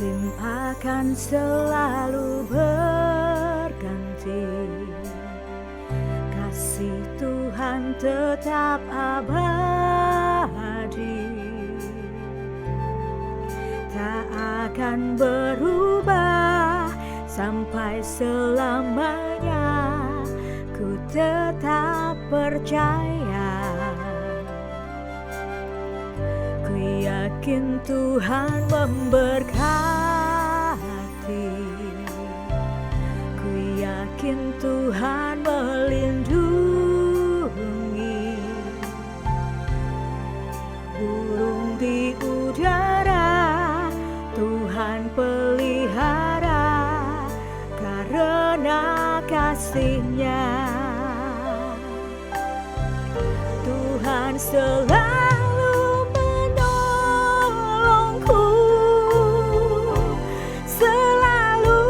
Musim akan selalu berganti, kasih Tuhan tetap abadi, tak akan berubah sampai selamanya. Ku tetap percaya, ku yakin Tuhan memberkati, ku yakin Tuhan melindungi burung di udara. Tuhan pelihara karena kasih-Nya. Tuhan selalu menolongku, selalu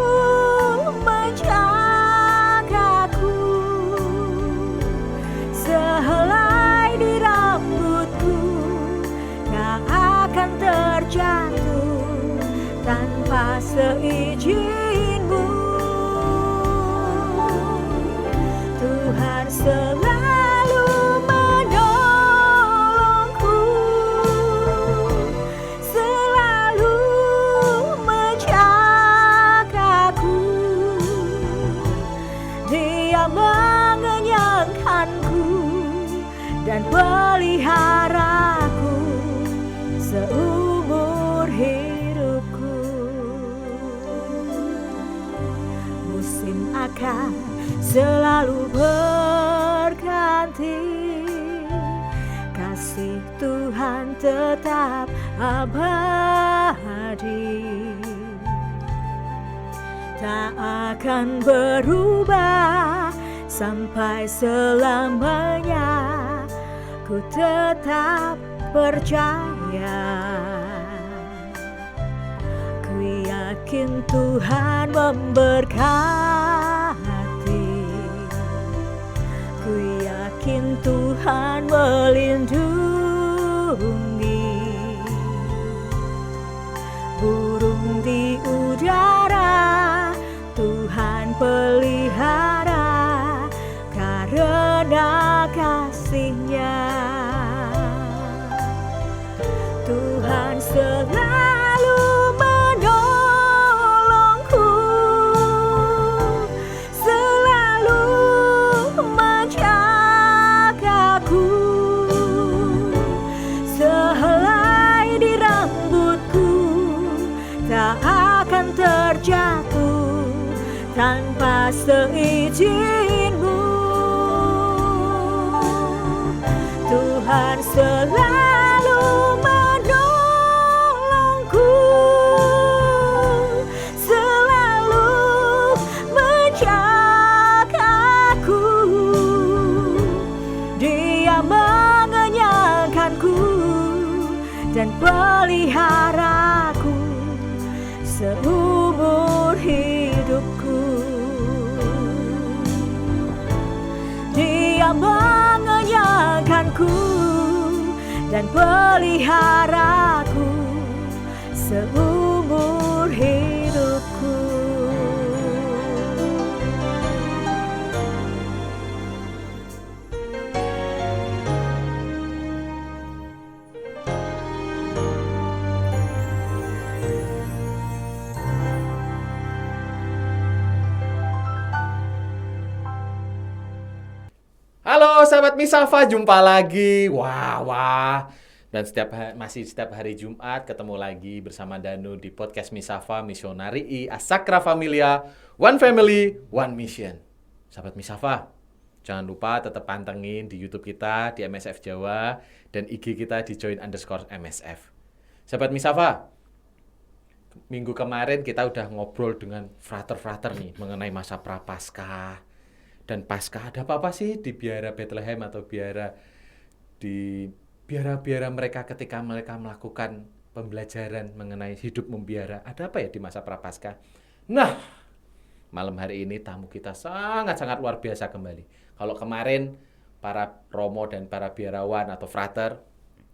menjagaku, sehelai di rambutku tak akan terjatuh tanpa seizin-Mu. Tuhan selalu menolongku, selalu menjagaku. Dia mengenyangkanku dan peliharaku seumur hidupku. Musim akan selalu berganti, kasih Tuhan tetap abadi, tak akan berubah sampai selamanya. Ku tetap percaya, ku yakin Tuhan memberkati, ku yakin Tuhan melindungi burung di udara. Tuhan pelihara karena kasih-Nya. Tuhan selalu menolongku, selalu menjagaku, sehelai di rambutku tak akan terjatuh tanpa seizin-Mu. Tuhan selalu menolongku, selalu menjagaku. Dia mengenyangkanku dan peliharaku seumur hidupku. Dia mengenyangkanku dan peliharaku seumur hidupku. Halo sahabat Misafa, jumpa lagi. Dan masih setiap hari Jumat ketemu lagi bersama Danu di podcast Misafa Missionarii Asakra Familia, One Family, One Mission. Sahabat Misafa, jangan lupa tetap pantengin di YouTube kita di MSF Jawa dan IG kita di join_MSF. Sahabat Misafa, minggu kemarin kita udah ngobrol dengan frater-frater nih mengenai masa Prapaskah. Dan Paskah ada apa sih di biara Bethlehem atau biara mereka ketika mereka melakukan pembelajaran mengenai hidup membiara? Ada apa ya di masa Prapaskah? Nah, malam hari ini tamu kita sangat-sangat luar biasa kembali. Kalau kemarin para romo dan para biarawan atau frater,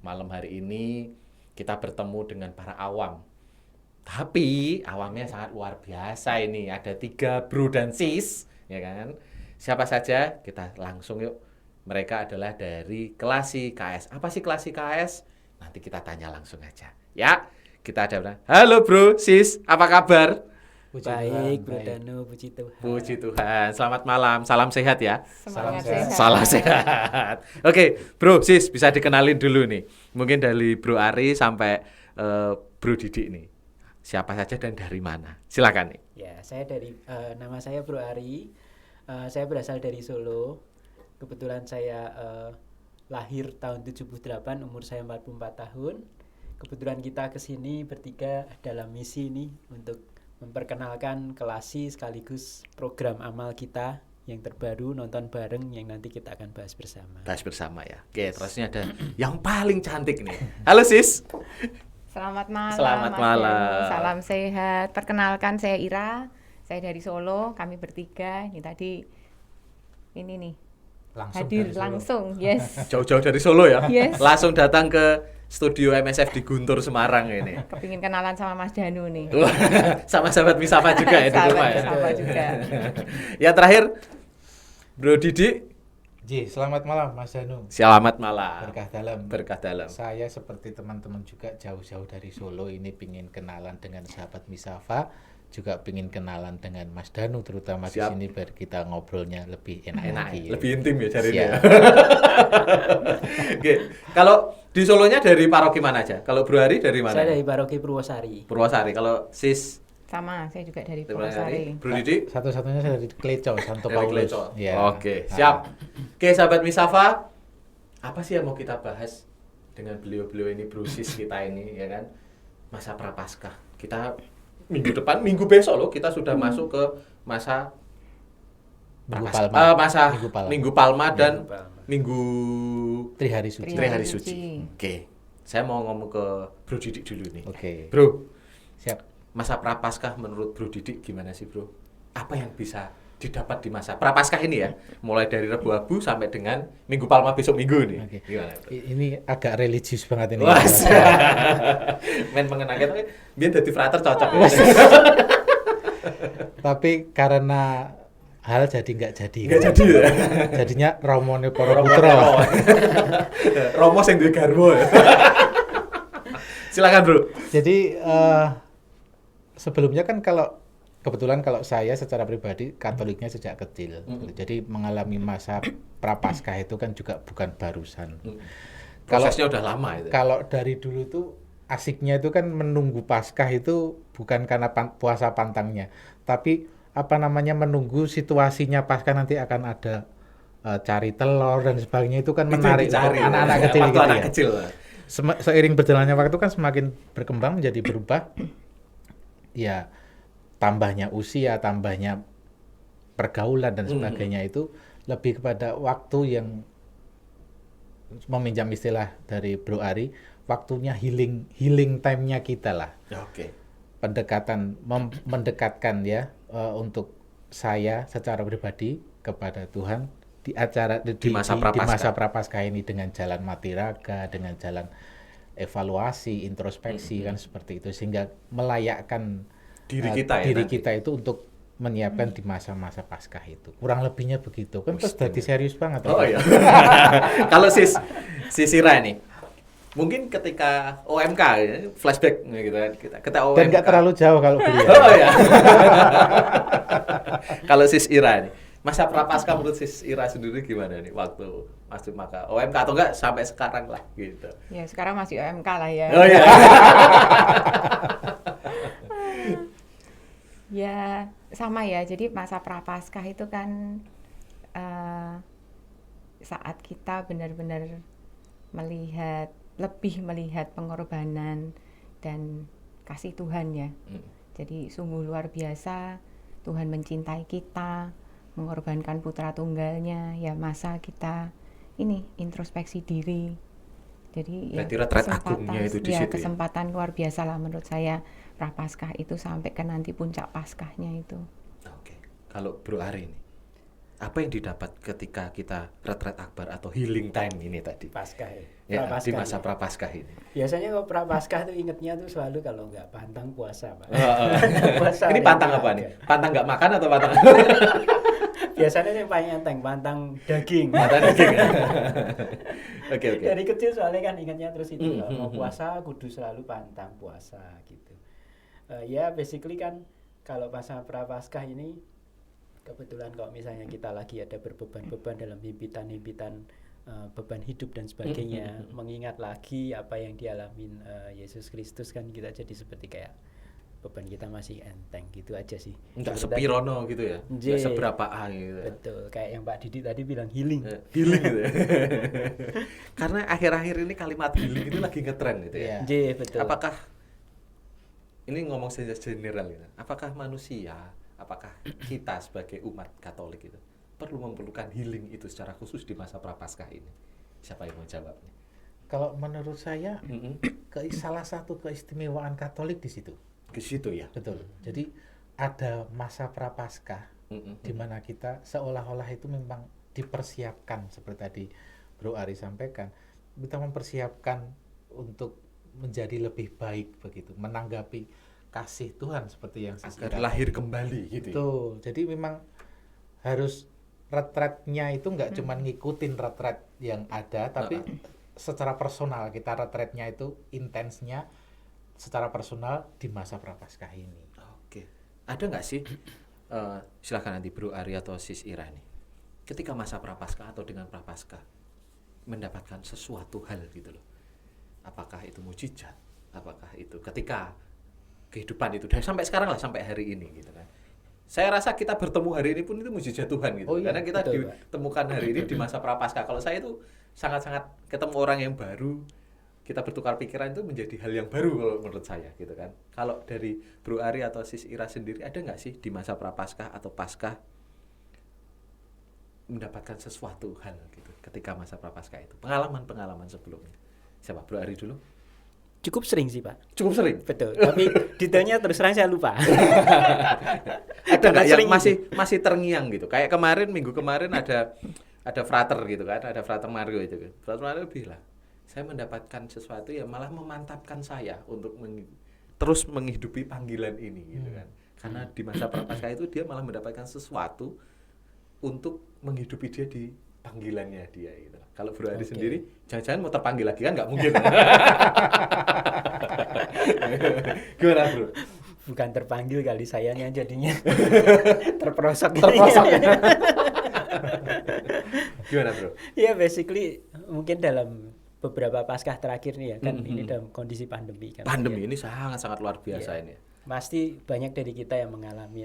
malam hari ini kita bertemu dengan para awam. Tapi awamnya sangat luar biasa ini. Ada 3 bro dan sis, ya kan? Siapa saja? Kita langsung yuk. Mereka adalah dari Kelasi KS. Apa sih Kelasi KS? Nanti kita tanya langsung aja. Ya, kita ada. Halo bro, sis, apa kabar? Puji Baik, Tuhan, Bro baik. Danu, puji Tuhan. Puji Tuhan. Selamat malam. Salam sehat ya. Salam Semangat sehat. Salam sehat. Oke, bro, sis, bisa dikenalin dulu nih. Mungkin dari Bro Ari sampai Bro Didik nih. Siapa saja dan dari mana? Silakan nih. Ya, saya dari nama saya Bro Ari. Saya berasal dari Solo. Kebetulan saya lahir tahun 78, umur saya 44 tahun. Kebetulan kita kesini bertiga dalam misi ini untuk memperkenalkan Kelasi sekaligus program amal kita yang terbaru, nonton bareng, yang nanti kita akan bahas bersama. Bahas bersama ya. Oke, terus ini ada yang paling cantik nih. Halo sis. Selamat malam. Selamat Mas malam. Danu. Salam sehat. Perkenalkan saya Ira. Saya dari Solo. Kami bertiga. Ini tadi ini nih Langsung hadir dari Solo. langsung. Yes. Jauh-jauh dari Solo ya. Yes. Langsung datang ke studio MSF di Guntur Semarang ini. Kepingin kenalan sama Mas Danu nih. Wah, sama sahabat Misafa juga ya di Sahabat rumah ya. Misafa juga. Yang terakhir Bro Didik. Ji, selamat malam Mas Danu. Selamat malam. Berkah dalam. Berkah dalam. Saya seperti teman-teman juga jauh-jauh dari Solo ini pingin kenalan dengan sahabat Misafa, juga pingin kenalan dengan Mas Danu terutama di Siap. sini biar kita ngobrolnya lebih enak, Enak, lagi. ya? Lebih intim ya cari Siap. dia. Oke, kalau di Solonya dari paroki mana aja? Kalau Bro Ari dari mana? Saya dari Paroki Purwosari. Purwosari. Kalau sis Sama, saya juga dari dari mana? Purwosari. Bro Didik Satu-satunya saya dari Kleco, Santo dari Paulus. Kleco. Ya. Oke, siap. Oke, sahabat Misafa, apa sih yang mau kita bahas dengan beliau-beliau ini, Bro Sis kita ini, ya kan? Masa Prapaskah. Kita minggu depan, minggu besok loh, kita sudah masuk ke masa Minggu Prapaskah. Palma. Masa Minggu Palma. Minggu Palma dan Minggu Palma. Minggu Trihari Suci. Trihari Suci. Suci. Oke. Saya mau ngomong ke Bro Didik dulu nih. Oke. Bro, Siap. masa Prapaskah menurut Bro Didik gimana sih, Bro? Apa yang bisa didapat di masa Prapaskah ini ya? Mulai dari Rebu Abu sampai dengan Minggu Palma besok Minggu nih. Oke. Gimana, Bro? Ini agak religius banget ini. Wah, men mengenangkan tapi biar jadi frater cocok. Tapi karena hal jadi nggak jadi. Nggak jadi ya? Jadinya Romone Para Putra. Romo sing duwe garwa. Silakan, Bro. Jadi sebelumnya kan kebetulan kalau saya secara pribadi Katoliknya sejak kecil. Jadi mengalami masa Prapaskah itu kan juga bukan barusan. Prosesnya udah lama itu. Kalau dari dulu tuh asiknya itu kan menunggu Paskah itu bukan karena puasa pantangnya, tapi menunggu situasinya Paskah nanti akan ada cari telur dan sebagainya itu kan menarik dicari, anak-anak ya. kecil Waktu gitu anak ya. kecil. Seiring berjalannya waktu kan semakin berkembang menjadi berubah, ya tambahnya usia, tambahnya pergaulan dan sebagainya itu lebih kepada waktu yang meminjam istilah dari Bro Ari, waktunya healing time-nya kita lah. Ya, oke. Mendekatkan ya untuk saya secara pribadi kepada Tuhan di acara di masa di Prapaskah. masa Prapaskah ini dengan jalan mati raga, dengan jalan evaluasi, introspeksi kan seperti itu sehingga melayakkan Diri kita ya diri nanti. kita itu untuk menyiapkan di masa-masa Paskah itu. Kurang lebihnya begitu. Kan terus Mesti. jadi serius banget. Oh ya. iya. Kalau sis Ira nih, mungkin ketika OMK ya, flashback gitu kan kita OMK. Dan nggak terlalu jauh kalau beliau. Oh iya. Kalau sis Ira nih, masa Prapaskah menurut sis Ira sendiri gimana nih waktu masuk maka OMK atau enggak sampai sekarang lah gitu. Ya, sekarang masih OMK lah ya. Oh iya. Ya, sama ya. Jadi masa Prapaskah itu kan saat kita benar-benar lebih melihat pengorbanan dan kasih Tuhan ya. Jadi sungguh luar biasa Tuhan mencintai kita, mengorbankan putra tunggalnya. Ya masa kita ini introspeksi diri. Jadi ya Berarti retret agungnya itu di situ ya? kesempatan luar biasa lah menurut saya Prapaskah itu sampai ke nanti puncak Paskahnya itu. Oke. Kalau Bro Ari nih. Apa yang didapat ketika kita retret akbar atau healing time ini tadi? Paskah ya. Ya, di Prapaskah masa ya. prapaskah ini. Biasanya kalau prapaskah tuh ingetnya tuh selalu kalau nggak pantang puasa, Pak. Ini Puasa hari pantang itu apa aja. nih? Pantang nggak makan atau pantang? Biasanya yang paling enteng pantang daging. Pantang daging. Oke. Dari kecil soalnya kan ingatnya terus itu Mm, mau puasa kudu selalu pantang puasa gitu. Ya basically kan kalau masa prapaskah ini kebetulan kalau misalnya kita lagi ada berbeban-beban dalam himpitan-himpitan beban hidup dan sebagainya, mengingat lagi apa yang dialamin Yesus Kristus kan kita jadi seperti kayak beban kita masih enteng gitu aja sih. Nggak Seperti sepirono gitu ya? Nggak J. seberapa gitu. betul kayak yang Pak Didi tadi bilang healing. Healing gitu ya. Karena akhir-akhir ini kalimat healing itu lagi ngetren gitu ya. Iya. J betul. Apakah ini ngomong saja general gitu. Apakah manusia, apakah kita sebagai umat Katolik itu perlu memerlukan healing itu secara khusus di masa prapaskah ini? Siapa yang mau jawabnya? Kalau menurut saya Mm-mm. salah satu keistimewaan Katolik di situ. Ke situ ya. Betul. Jadi ada masa prapaskah Mm-mm. di mana kita seolah-olah itu memang dipersiapkan seperti tadi Bro Ari sampaikan, kita mempersiapkan untuk menjadi lebih baik begitu, menanggapi kasih Tuhan seperti yang Sis Agar Ira lahir kembali gitu. Ya. Betul. Jadi memang harus retretnya itu nggak cuma ngikutin retret yang ada, tapi secara personal kita retretnya itu intensnya secara personal di masa prapaskah ini. Oke. Ada nggak sih? Silakan nanti Bro Ari atau Sis Ira nih. Ketika masa prapaskah atau dengan prapaskah mendapatkan sesuatu hal gitu loh. Apakah itu mujizat? Apakah itu ketika kehidupan itu dan sampai sekarang lah sampai hari ini gitu kan. Saya rasa kita bertemu hari ini pun itu mujizat Tuhan gitu. Oh iya, Karena kita betul, Pak. ditemukan hari ini di masa prapaskah. Kalau saya itu sangat-sangat ketemu orang yang baru, kita bertukar pikiran itu menjadi hal yang baru kalau menurut saya gitu kan. Kalau dari Bro Ari atau Sis Ira sendiri ada nggak sih di masa prapaskah atau paskah mendapatkan sesuatu hal gitu ketika masa prapaskah itu? Pengalaman-pengalaman sebelumnya. Siapa? Bro Ari dulu? Cukup sering sih Pak. Cukup sering. Betul. Tapi detailnya terus terang saya lupa. Ada nggak yang Sering masih terngiang gitu? Kayak minggu kemarin ada frater gitu kan, ada frater Mario itu kan. Frater Mario bilang, saya mendapatkan sesuatu yang malah memantapkan saya untuk terus menghidupi panggilan ini gitu kan. Karena di masa prapaskah itu dia malah mendapatkan sesuatu untuk menghidupi dia di panggilannya dia gitu. Kalau Bro Ari Oke. sendiri jangan-jangan mau terpanggil lagi kan nggak mungkin. Gimana Bro? Bukan terpanggil kali sayanya jadinya terperosok. Gimana Bro? Ya basically mungkin dalam beberapa paskah terakhir nih ya kan ini dalam kondisi pandemi kan. Pandemi Ya. ini sangat-sangat luar biasa Iya. ini. Pasti banyak dari kita yang mengalami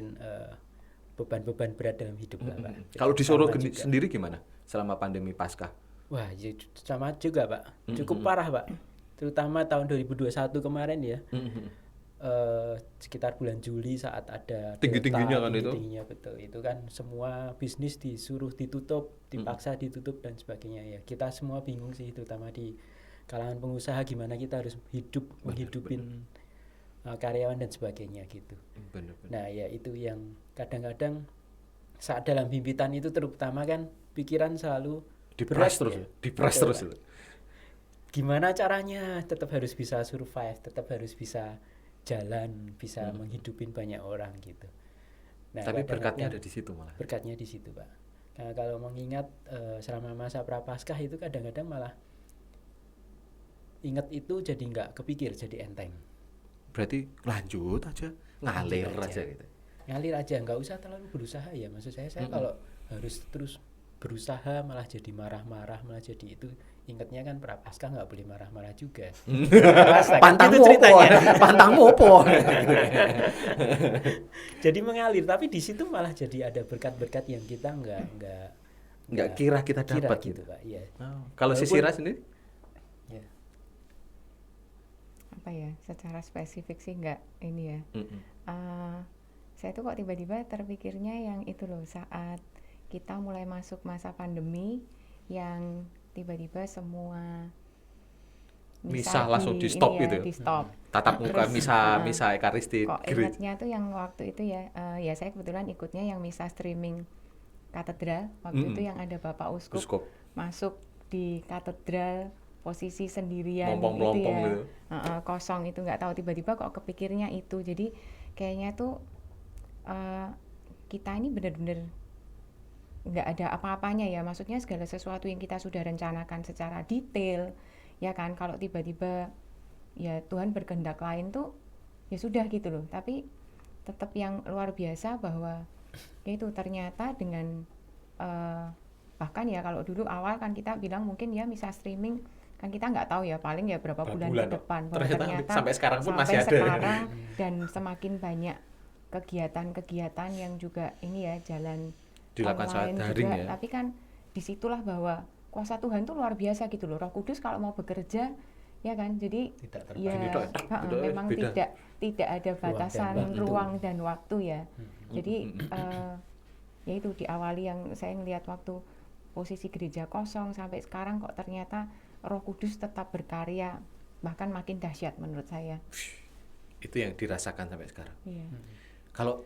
beban-beban berat dalam hidup lah, Pak. Kalau di Solo Sama juga. sendiri gimana selama pandemi Paskah? Wah, ya, sama juga Pak. Cukup parah Pak. Terutama tahun 2021 kemarin ya. Sekitar bulan Juli saat ada Tinggi-tingginya Delta, kan itu? tinggi-tingginya, betul. Itu kan semua bisnis disuruh ditutup, dipaksa ditutup dan sebagainya ya. Kita semua bingung sih, terutama di kalangan pengusaha gimana kita harus menghidupin karyawan dan sebagainya gitu. Bener-bener. Nah ya itu yang kadang-kadang saat dalam himpitan itu terutama kan pikiran selalu Dipres berat terus, ya. dipres Betul, terus. Pak. Gimana caranya tetap harus bisa survive, tetap harus bisa jalan, bisa menghidupin banyak orang gitu. Nah, Tapi berkatnya kadang-kadang ada di situ malah. berkatnya di situ Pak. Nah, kalau mengingat selama masa prapaskah itu kadang-kadang malah ingat itu jadi nggak kepikir, jadi enteng. Berarti lanjut aja, ngalir Lanjut aja aja. gitu. Ngalir aja, nggak usah terlalu berusaha ya. Maksud saya kalau harus terus berusaha malah jadi marah-marah, malah jadi itu. Ingatnya kan prapaskah nggak boleh marah-marah juga. Paskah, kan Pantang gitu ceritanya. pantang mopo. Jadi mengalir, tapi di situ malah jadi ada berkat-berkat yang kita Nggak kira kita dapat gitu gitu. Pak. Iya. Kalau si Walaupun- Sira sendiri? Ya. Apa ya, secara spesifik sih nggak ini ya. Saya tuh kok tiba-tiba terpikirnya yang itu loh, saat kita mulai masuk masa pandemi yang tiba-tiba semua Misa langsung di stop gitu ya? di stop. Tatap muka Terus, misa ekaristi Kok gereja. ingatnya tuh yang waktu itu ya, ya saya kebetulan ikutnya yang misa streaming katedral waktu itu yang ada Bapak Uskup Uskup. masuk di katedral posisi sendirian Melompong-melompong gitu ya. gitu. Kosong itu nggak tahu tiba-tiba kok kepikirnya itu. Jadi kayaknya tuh kita ini benar-benar nggak ada apa-apanya ya, maksudnya segala sesuatu yang kita sudah rencanakan secara detail ya kan, kalau tiba-tiba ya Tuhan berkehendak lain tuh ya sudah gitu loh. Tapi tetap yang luar biasa bahwa ya itu ternyata dengan bahkan ya kalau dulu awal kan kita bilang mungkin ya misa streaming kan kita nggak tahu ya paling ya berapa bulan ke depan, bahwa ternyata sampai sekarang pun masih ada sekarang dan semakin banyak kegiatan-kegiatan yang juga ini ya jalan dilakukan saat online daring juga, ya. tapi kan disitulah bahwa kuasa Tuhan tuh luar biasa gitu loh. Roh Kudus kalau mau bekerja ya kan, jadi Tidak ya memang beda. tidak ada batasan ruang dan waktu ya. Jadi ya itu diawali yang saya ngelihat waktu posisi gereja kosong sampai sekarang kok ternyata Roh Kudus tetap berkarya, bahkan makin dahsyat menurut saya. Itu yang dirasakan sampai sekarang. Iya. Kalau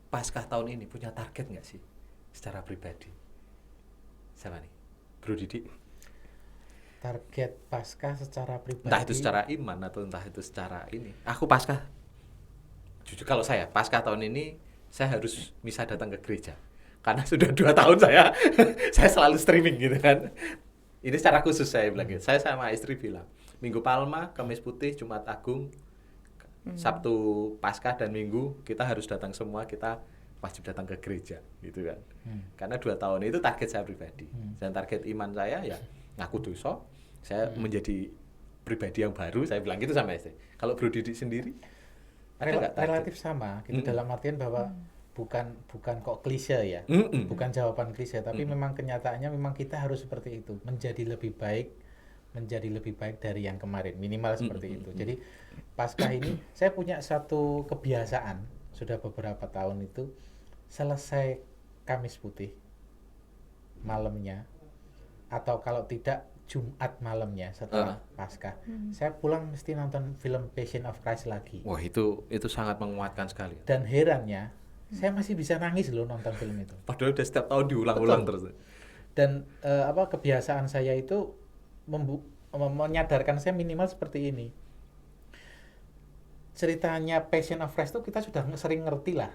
Paskah tahun ini punya target nggak sih secara pribadi? Sama nih, Bro Didi. Target Paskah secara pribadi. Entah itu secara iman atau entah itu secara ini. Aku Paskah, jujur kalau saya Paskah tahun ini saya harus bisa datang ke gereja karena sudah 2 tahun saya selalu streaming gitu kan. Ini secara khusus saya bilang gitu. Saya sama istri bilang Minggu Palma, Kamis Putih, Jumat Agung, Sabtu Paskah dan Minggu kita harus datang semua, kita wajib datang ke gereja gitu kan. Karena 2 tahun itu target saya pribadi. Dan target iman saya ya ngaku dosa, saya menjadi pribadi yang baru, saya bilang gitu sama istri. Kalau Bro Didi sendiri ada nggak target? Relatif sama gitu, dalam artian bahwa bukan kok klise ya, bukan jawaban klise, tapi memang kenyataannya memang kita harus seperti itu, menjadi lebih baik dari yang kemarin, minimal seperti itu. Jadi Paskah ini saya punya satu kebiasaan sudah beberapa tahun itu, selesai Kamis Putih malamnya atau kalau tidak Jumat malamnya setelah Paskah, saya pulang mesti nonton film Passion of Christ lagi. Wah, itu sangat menguatkan sekali. Dan herannya saya masih bisa nangis loh nonton film itu. Padahal udah setiap tahun diulang-ulang terus. Dan kebiasaan saya itu menyadarkan saya minimal seperti ini. Ceritanya Passion of Christ itu kita sudah sering ngerti lah.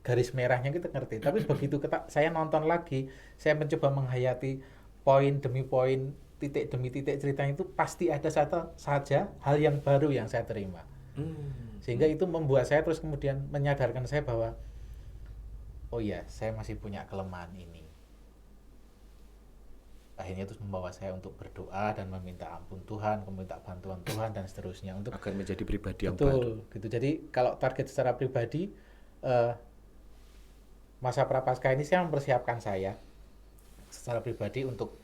Garis merahnya kita ngerti. Tapi begitu saya nonton lagi, saya mencoba menghayati poin demi poin, titik demi titik ceritanya itu pasti ada saja hal yang baru yang saya terima. Sehingga itu membuat saya terus kemudian menyadarkan saya bahwa oh iya, saya masih punya kelemahan ini. Akhirnya terus membawa saya untuk berdoa dan meminta ampun Tuhan, meminta bantuan Tuhan dan seterusnya untuk agar menjadi pribadi yang baru. Gitu. Jadi kalau target secara pribadi, masa Prapaskah ini saya mempersiapkan saya secara pribadi untuk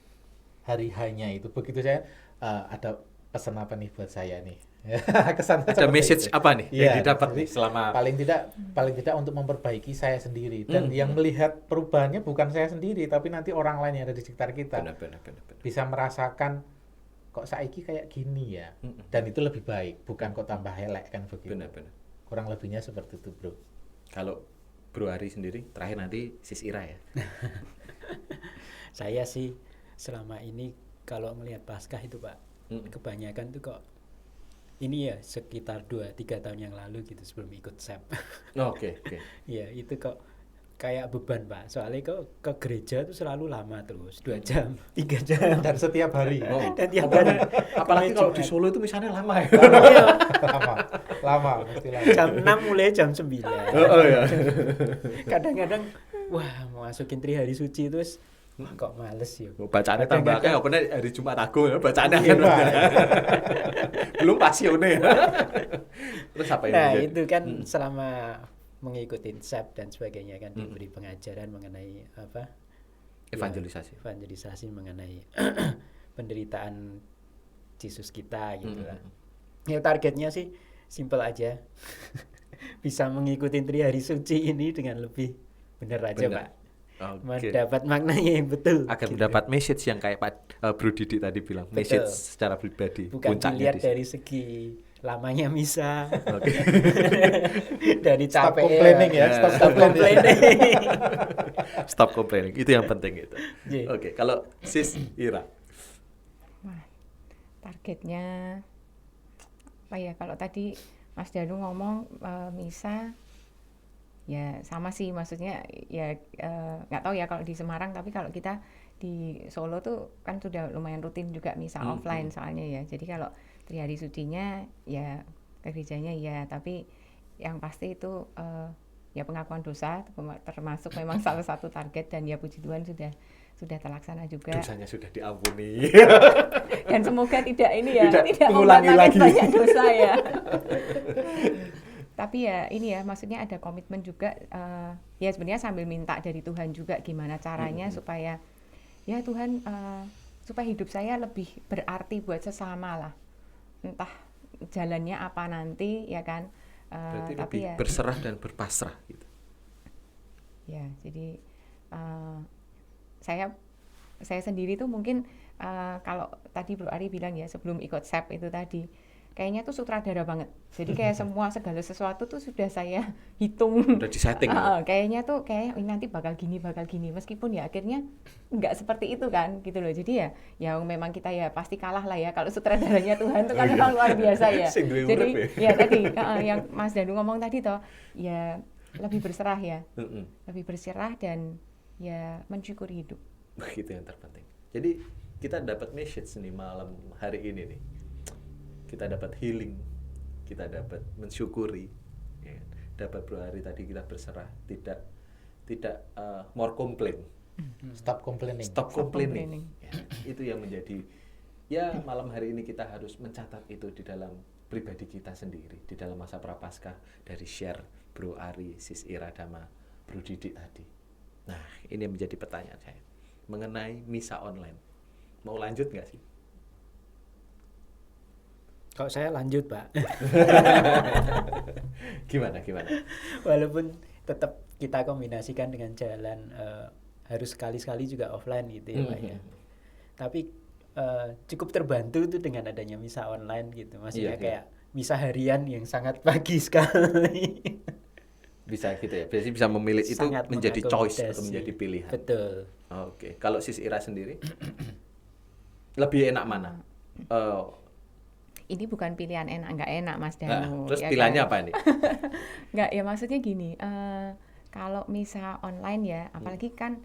hari hanya itu. Begitu saya ada pesan apa nih buat saya nih? Ada message itu. Apa nih yang didapat nih selama paling tidak untuk memperbaiki saya sendiri dan yang melihat perubahannya bukan saya sendiri tapi nanti orang lain yang ada di sekitar kita benar. bisa merasakan kok saiki kayak gini ya dan itu lebih baik, bukan kok tambah elek kan begitu. Benar. Kurang lebihnya seperti itu, Bro. Kalau Bro Ari sendiri terakhir nanti Sis Ira ya. Saya sih selama ini kalau melihat Paskah itu Pak, kebanyakan tuh kok ini ya sekitar 2-3 tahun yang lalu gitu sebelum ikut SEP. Oke. Ya itu kok kayak beban Pak, soalnya kok ke gereja tuh selalu lama terus 2 jam, 3 jam Dan setiap hari. dan tiap hari. Apalagi kalau di Solo itu misalnya lama ya. lama mesti lama. Jam 6 mulai jam 9. Ya. Kadang-kadang wah mau masukin Trihari Suci terus kok males ya. Bacaannya tambah kayak apa nih hari Jumat Agung ya bacaannya. Belum pasionnya. Terus apa yang Nah, menjadi? itu kan selama mengikuti SEP dan sebagainya kan diberi pengajaran mengenai apa? Evangelisasi mengenai penderitaan Yesus kita gitu lah. Ya targetnya sih simpel aja. Bisa mengikuti Trihari Suci ini dengan lebih benar aja, Pak. Mendapat maknanya yang betul. Agar gitu. mendapat message yang kayak Pak Bro Didi tadi bilang, Betul. message secara pribadi. Bukan puncaknya dilihat dari segi lamanya misa, Oke. dari Stop capek complaining ya, stop complaining. Stop complaining. Itu yang penting itu. Iya. Oke, kalau Sis Ira. Wah, targetnya apa ya, kalau tadi Mas Danu ngomong misa ya sama sih, maksudnya ya nggak tahu ya kalau di Semarang, tapi kalau kita di Solo tuh kan sudah lumayan rutin juga misa offline soalnya ya. Jadi kalau Trihari Sucinya ya ke gerejanya ya, tapi yang pasti itu ya pengakuan dosa termasuk memang salah satu target, dan ya puji Tuhan sudah terlaksana juga. Dosanya sudah diampuni. Dan semoga tidak ini ya, tidak mengulangi membuat lagi. banyak dosa ya. Tapi ya ini ya, maksudnya ada komitmen juga, ya sebenarnya sambil minta dari Tuhan juga gimana caranya supaya ya Tuhan, supaya hidup saya lebih berarti buat sesama lah. Entah jalannya apa nanti ya kan. Berarti Tapi lebih ya berserah dan berpasrah gitu. ya, jadi saya sendiri tuh mungkin kalau tadi Bro Ari bilang ya sebelum ikut SEP itu tadi, kayaknya tuh sutradara banget. Jadi kayak segala sesuatu tuh sudah saya hitung. Udah disetting. Kayaknya tuh kayak nanti bakal gini. Meskipun ya akhirnya nggak seperti itu kan gitu loh. Jadi ya memang kita ya pasti kalah lah ya kalau sutradaranya Tuhan tuh kan memang luar biasa ya. Jadi ya tadi yang Mas Danu ngomong tadi toh, ya lebih berserah ya. Lebih berserah dan ya mensyukuri hidup. Begitu yang terpenting. Jadi kita dapat message nih malam hari ini nih. Kita dapat healing, kita dapat mensyukuri, ya. Dapat Bro Ari tadi kita berserah, tidak more complain, Stop complaining. stop complaining. Ya, itu yang menjadi ya malam hari ini kita harus mencatat itu di dalam pribadi kita sendiri, di dalam masa prapaskah dari share Bro Ari, Sis Ira, Dama, Bro Didik tadi. Nah, ini yang menjadi pertanyaan saya mengenai misa online. Mau lanjut nggak sih? Kalau saya lanjut, Pak. Gimana? Walaupun tetap kita kombinasikan dengan jalan harus sekali-sekali juga offline gitu ya, Pak ya. Tapi cukup terbantu tuh dengan adanya misa online gitu. Maksudnya kayak misa harian yang sangat pagi sekali. Bisa gitu ya. Biasanya bisa memilih itu Sangat menjadi choice atau mengakomodasi. menjadi pilihan. Betul. Oke. Kalau Sis Ira sendiri lebih enak mana? Ini bukan pilihan enak nggak enak Mas Danu. Terus ya pilihannya kan? apa ini? Nggak, ya maksudnya gini, kalau misa online ya, apalagi kan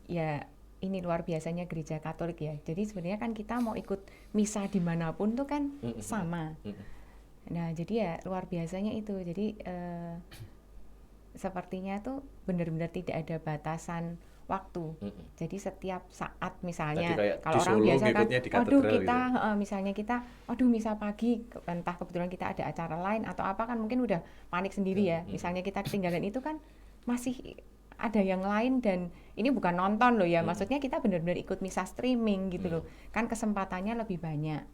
ya ini luar biasanya gereja Katolik ya. Jadi sebenarnya kan kita mau ikut misa dimanapun tuh kan sama. Nah jadi ya luar biasanya itu. Jadi sepertinya tuh benar-benar tidak ada batasan waktu. Jadi setiap saat misalnya kalau orang biasa kan, waduh kita misalnya kita, waduh misa pagi, entah kebetulan kita ada acara lain atau apa kan mungkin udah panik sendiri ya. Misalnya kita ketinggalan itu kan masih ada yang lain, dan ini bukan nonton loh ya, maksudnya kita benar-benar ikut misa streaming gitu loh. Kan kesempatannya lebih banyak.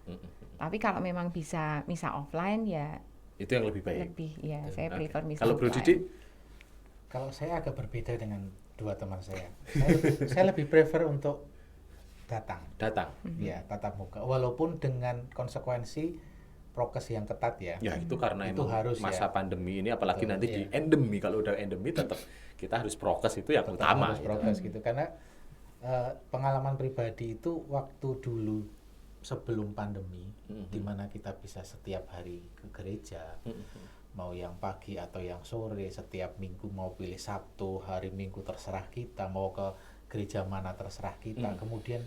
Tapi kalau memang bisa misa offline ya itu yang lebih baik. Saya prefer misa Kalau Bro offline. Didi? Kalau saya agak berbeda dengan dua teman saya. Saya lebih prefer untuk datang. Ya, tatap muka. Walaupun dengan konsekuensi prokes yang ketat ya. Ya itu karena itu emang harus masa pandemi ini, apalagi Betul, nanti di endemi. Kalau udah endemi tetap kita harus prokes, itu yang tetap utama. harus prokes gitu. Karena pengalaman pribadi itu waktu dulu sebelum pandemi, di mana kita bisa setiap hari ke gereja, mau yang pagi atau yang sore, setiap minggu mau pilih Sabtu, hari Minggu terserah kita, mau ke gereja mana terserah kita. Kemudian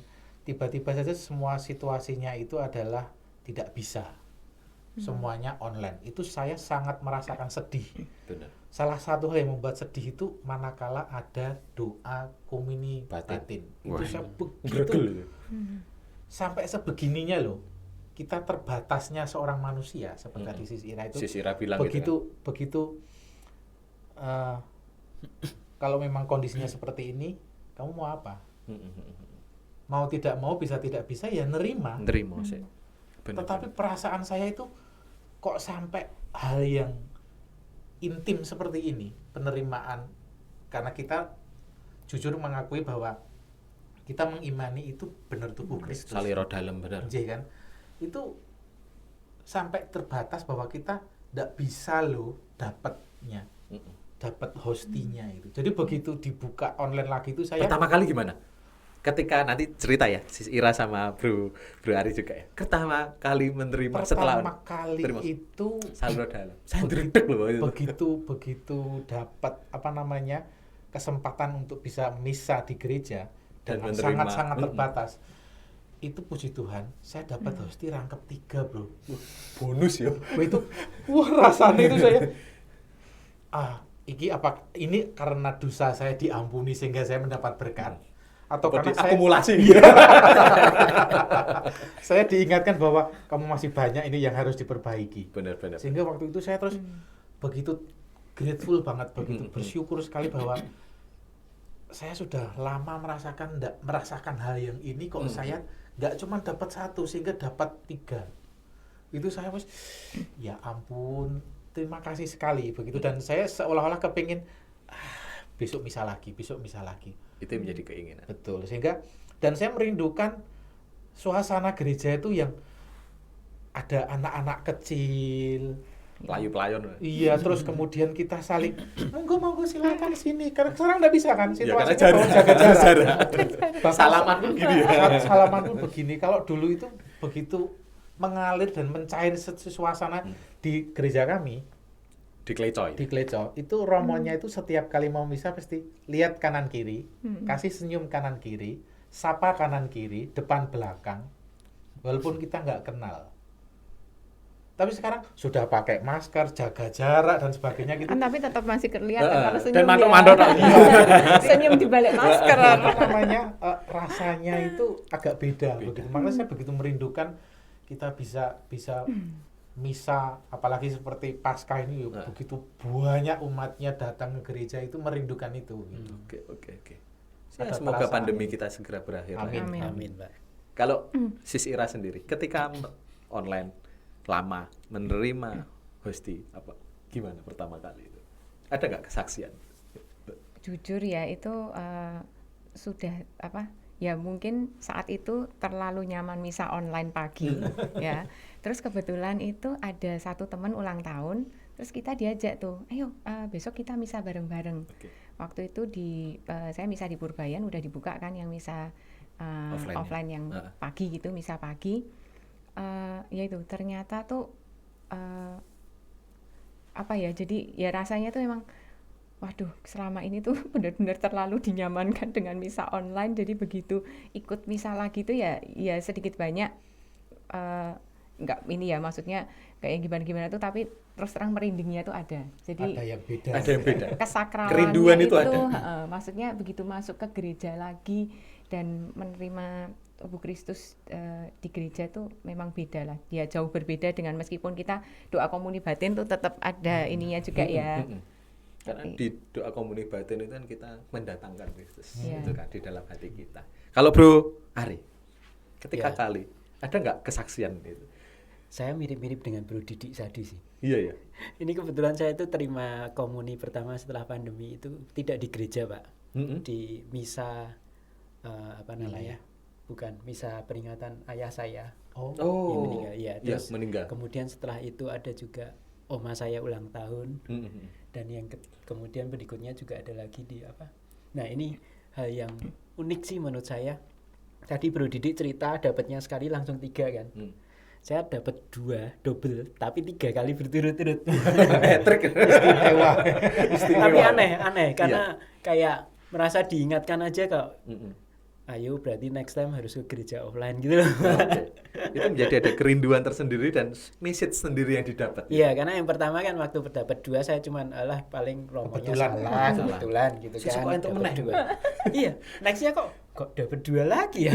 tiba-tiba saja semua situasinya itu adalah tidak bisa. Semuanya online. Itu saya sangat merasakan sedih. Benar. Salah satu hal yang membuat sedih itu manakala ada doa komuni batin. Itu saya begitu sampai sebegininya loh. Kita terbatasnya seorang manusia seperti tadi Sis Ira itu. Sis Ira bilang begitu kalau memang kondisinya seperti ini, kamu mau apa? Mau tidak mau, bisa tidak bisa ya nerima. Sih. Tetapi perasaan saya itu kok sampai hal yang intim seperti ini, penerimaan, karena kita jujur mengakui bahwa kita mengimani itu benar tubuh Kristus. Saliro dalam benar. Kan? Itu sampai terbatas bahwa kita nggak bisa loh dapatnya, dapat hostinya itu. Jadi begitu dibuka online lagi itu saya Pertama kali gimana? Ketika nanti cerita ya, Sis Ira sama Bro Ari juga ya. Pertama kali menerima setelah pertama kali terima. itu Saldo dalam. Saya dredeg loh itu. begitu dapat kesempatan untuk bisa misa di gereja Dan dan menerima. sangat terbatas. Itu puji Tuhan, saya dapat hosti rangkap 3, Bro. Bonus ya. Wah, rasanya itu saya ini karena dosa saya diampuni sehingga saya mendapat berkat atau Apa karena diakumulasi? saya diingatkan bahwa kamu masih banyak ini yang harus diperbaiki. Benar. Sehingga waktu itu saya terus begitu grateful banget, begitu bersyukur sekali bahwa saya sudah lama merasakan hal yang ini kok saya nggak cuma dapat 1 sehingga dapat 3. Itu saya ya ampun, terima kasih sekali begitu, dan saya seolah-olah kepingin besok misa lagi. Itu yang menjadi keinginan. Betul, sehingga dan saya merindukan suasana gereja itu yang ada anak-anak kecil, Pelayu-pelayon. iya, terus kemudian kita saling monggo silakan sini, karena sekarang nggak bisa kan Ya, karena situasinya jarak. jaga jarak. Bahkan Salaman pun gini ya. salaman pun begini. Kalau dulu itu begitu mengalir dan mencair suasana di gereja kami Di Klecoy. di Kleco, itu romonya itu setiap kali mau misa pasti lihat kanan kiri, kasih senyum kanan kiri, sapa kanan kiri, depan belakang, walaupun kita nggak kenal. Tapi sekarang sudah pakai masker, jaga jarak dan sebagainya gitu. Tapi tetap masih kelihatan kalau senyum Dan ya. mantuk-mantuk. Senyum di balik masker. Rasanya itu agak beda. Begitu. Makanya saya begitu merindukan kita bisa misa, apalagi seperti Paskah ini begitu banyak umatnya datang ke gereja, itu merindukan itu. Gitu. Oke. Ada Semoga perasaan pandemi itu. kita segera berakhir. Amin. Pak. Kalau Sis Ira sendiri, ketika online lama menerima hosti, gimana pertama kali itu? Ada nggak kesaksian? Jujur ya, itu sudah ya mungkin saat itu terlalu nyaman misa online pagi ya. Terus kebetulan itu ada satu teman ulang tahun, terus kita diajak tuh, ayo besok kita misa bareng-bareng. Oke. Waktu itu saya misa di Purbayan, udah dibuka kan yang misa offline yang pagi gitu, misa pagi. Ya itu ternyata tuh jadi ya rasanya tuh emang waduh, selama ini tuh benar-benar terlalu dinyamankan dengan misa online, jadi begitu ikut misa lagi tuh ya sedikit banyak nggak ini ya, maksudnya kayak gimana tuh, tapi terus terang merindingnya tuh ada. Jadi Ada yang beda. kesakralannya Kerinduan itu ada. Maksudnya begitu masuk ke gereja lagi dan menerima tubuh Kristus di gereja tuh memang beda lah. Ya jauh berbeda dengan meskipun kita doa komuni batin tuh tetap ada ininya juga ya. Karena di doa komuni batin itu kan kita mendatangkan Kristus Iya. itu kan di dalam hati kita. Kalau Bro Ari, ketika Iya. kali ada nggak kesaksian itu? Saya mirip-mirip dengan Bro Didik Sadi sih. Iya. Ini kebetulan saya itu terima komuni pertama setelah pandemi itu tidak di gereja, Pak. Di misa bukan misa peringatan ayah saya. Yang meninggal. Iya, terus meninggal. kemudian setelah itu ada juga oma saya ulang tahun. Dan yang kemudian berikutnya juga ada lagi di Nah, ini hal yang unik sih menurut saya. Tadi Bro Didik cerita dapatnya sekali langsung 3 kan. Saya dapat 2 double tapi 3 kali berturut-turut. Trik. Tapi aneh karena kayak merasa diingatkan aja kok. Ayo berarti next time harus ke gereja offline gitu loh. Itu menjadi ada kerinduan tersendiri dan message sendiri yang didapat. Iya, karena yang pertama kan waktu dapat 2 saya cuman paling romonya kebetulan gitu kan. Kok entuk meneh. Iya, nextnya kok dapat 2 lagi ya.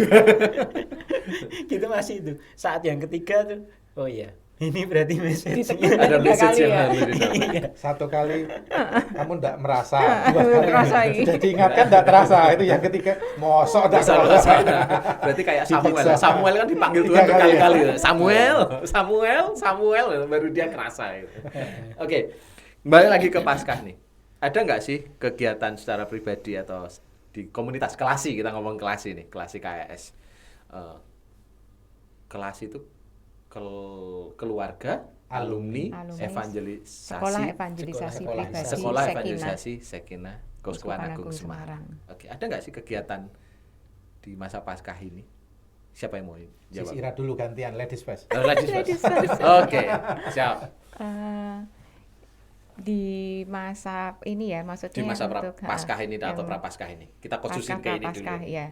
Gitu masih itu. Saat yang ketiga tuh, oh iya, ini berarti message. Ada message yang ya. harus didapat. Iya. 1 kali kamu enggak merasa, 2 kali Rasain. sudah diingatkan enggak terasa, itu yang ketiga mosok enggak terasa. Berarti kayak Samuel. Dipiksa. Samuel kan dipanggil Tuhan 3 kali berkali-kali. ya. Samuel baru dia kerasa itu. Oke. Kembali lagi ke Paskah nih. Ada nggak sih kegiatan secara pribadi atau di komunitas Kelasi, kita ngomong Kelasi nih, Kelasi KS. Kelasi itu keluarga, alumni, Alumni, evangelisasi, Sekolah Evangelisasi Sekolah- Pribadi sekolah Sekinah, evangelisasi Sekinah Keuskupan Keuskupan Agung Agung Semarang. Semarang. Oke, ada nggak sih kegiatan di masa Paskah ini? Siapa yang mau jawab? Sis Ira dulu gantian, ladies first. Oh, ladies Ladies first. first. Oke, siap. Di masa ini ya, maksudnya Di masa untuk Paskah ini atau yang Prapaskah ini. Kita khususin Pasca ke ini Prapaskah, dulu. ya.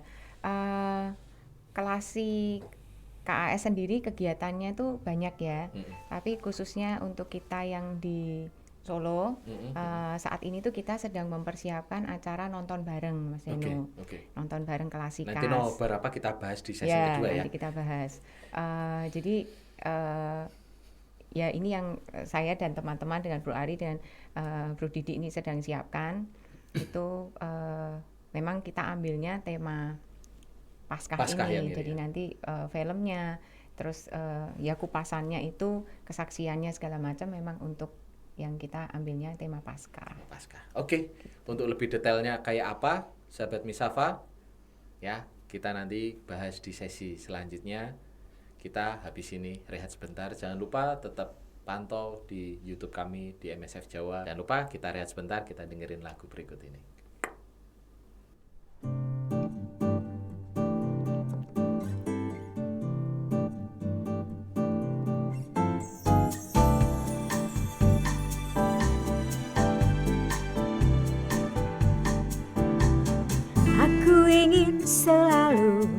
Klasik KAS sendiri kegiatannya tuh banyak ya, tapi khususnya untuk kita yang di Solo, saat ini tuh kita sedang mempersiapkan acara nonton bareng, Mas Eno. Oke. Nonton bareng Klasikas. Nanti nobar apa kita bahas di sesi Ya, kedua ya. nanti kita bahas. Jadi ya ini yang saya dan teman-teman dengan Bro Ari dan Bro Didi ini sedang siapkan. Itu memang kita ambilnya tema Paskah yang ini. Jadi ya. nanti filmnya, terus ya kupasannya itu, kesaksiannya segala macam memang untuk yang kita ambilnya tema Paskah. Paskah. Oke. Untuk lebih detailnya kayak apa, sahabat Misafa, ya kita nanti bahas di sesi selanjutnya. Kita habis ini rehat sebentar. Jangan lupa tetap pantau di YouTube kami di MSF Jawa. Jangan lupa kita rehat sebentar, kita dengerin lagu berikut ini. Aku ingin selalu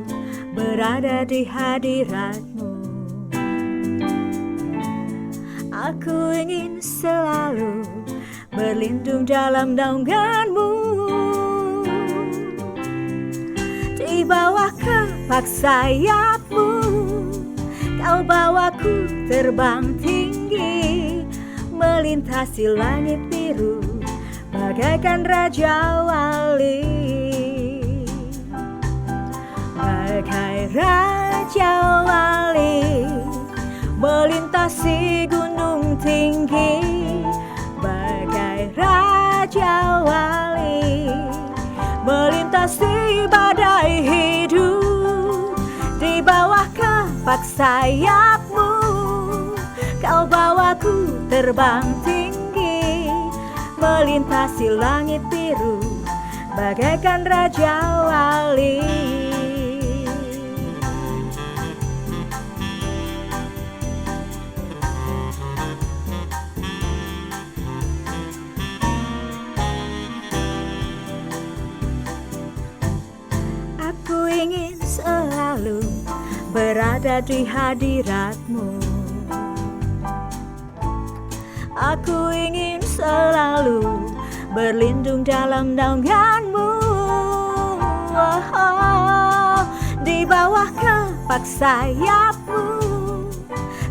berada di hadirat-Mu. Aku ingin selalu berlindung dalam naungan-Mu. Di bawah kepak sayap-Mu, Kau bawaku terbang tinggi, melintasi langit biru bagaikan Raja Wali. Bagai Raja Wali melintasi gunung tinggi, bagai Raja Wali melintasi badai hidup. Di bawah kepak sayap-Mu, Kau bawaku terbang tinggi, melintasi langit biru bagaikan Raja Wali. Aku ingin selalu berada di hadirat-Mu. Aku ingin selalu berlindung dalam naungan-Mu. Di bawah kepak sayap-Mu,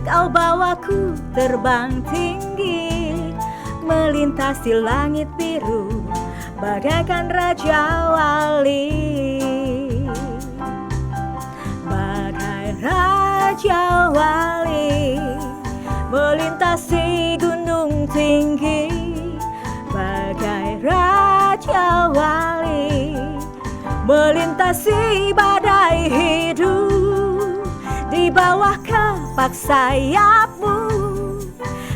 Kau bawaku terbang tinggi, melintasi langit biru bagaikan Raja Wali. Bagai Raja Wali melintasi gunung tinggi, bagai Raja Wali melintasi badai hidup. Di bawah kepak sayap-Mu,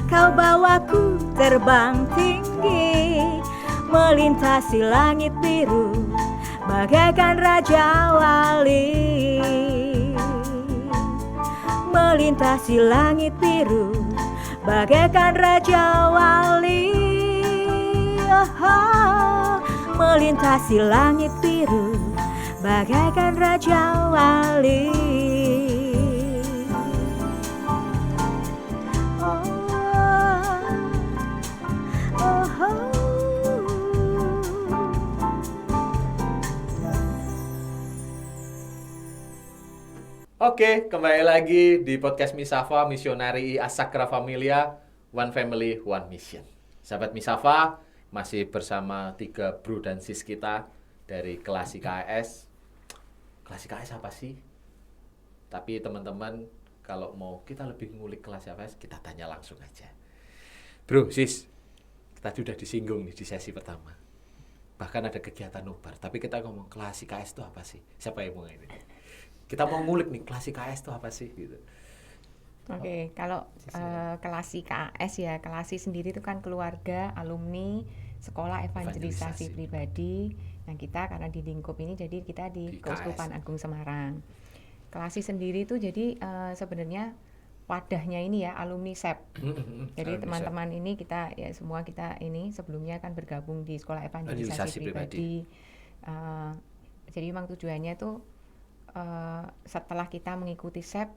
Kau bawaku terbang tinggi, melintasi langit biru bagaikan Raja Wali. Melintasi langit biru bagaikan Raja Wali. Melintasi langit biru bagaikan Raja Wali. Oke, kembali lagi di podcast Misafa Misionari Asakra Familia, One Family, One Mission. Sahabat Misafa, masih bersama 3 bro dan sis kita dari Klasik KS. Klasik KS apa sih? Tapi teman-teman, kalau mau kita lebih ngulik Klasik KS, kita tanya langsung aja. Bro, sis, tadi udah disinggung nih di sesi pertama. Bahkan ada kegiatan nobar, tapi kita ngomong Klasik KS itu apa sih? Siapa yang mau ini? Kita mau ngulik nih, Klasik KS itu apa sih? Gitu. Oke, kalau Kelasi KAS ya, Kelasi sendiri itu kan keluarga, alumni, sekolah evangelisasi pribadi. Nah kita karena di lingkup ini jadi kita di Keuskupan Agung Semarang. Kelasi sendiri itu jadi sebenarnya wadahnya ini ya alumni SEP. Jadi teman-teman ini kita ya semua kita ini sebelumnya kan bergabung di sekolah evangelisasi pribadi. Jadi memang tujuannya tuh setelah kita mengikuti SEP,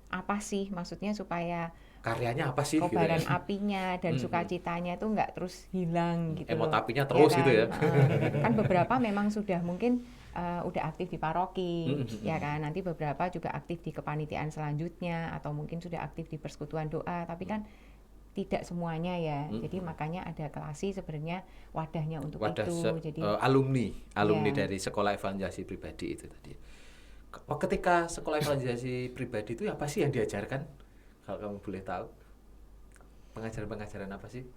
apa sih maksudnya supaya karyanya apa sih kobaran gitu ya? apinya dan sukacitanya itu nggak terus hilang gitu loh. Apinya terus ya kan? gitu ya. Kan beberapa memang sudah mungkin udah aktif di paroki ya kan, nanti beberapa juga aktif di kepanitiaan selanjutnya atau mungkin sudah aktif di persekutuan doa, tapi kan tidak semuanya ya. Jadi makanya ada Kelasi sebenarnya wadahnya untuk itu. Jadi alumni dari sekolah evangelisasi pribadi itu tadi. Ketika sekolah evangelisasi pribadi itu apa sih yang diajarkan? Kalau kamu boleh tahu, pengajaran-pengajaran apa sih?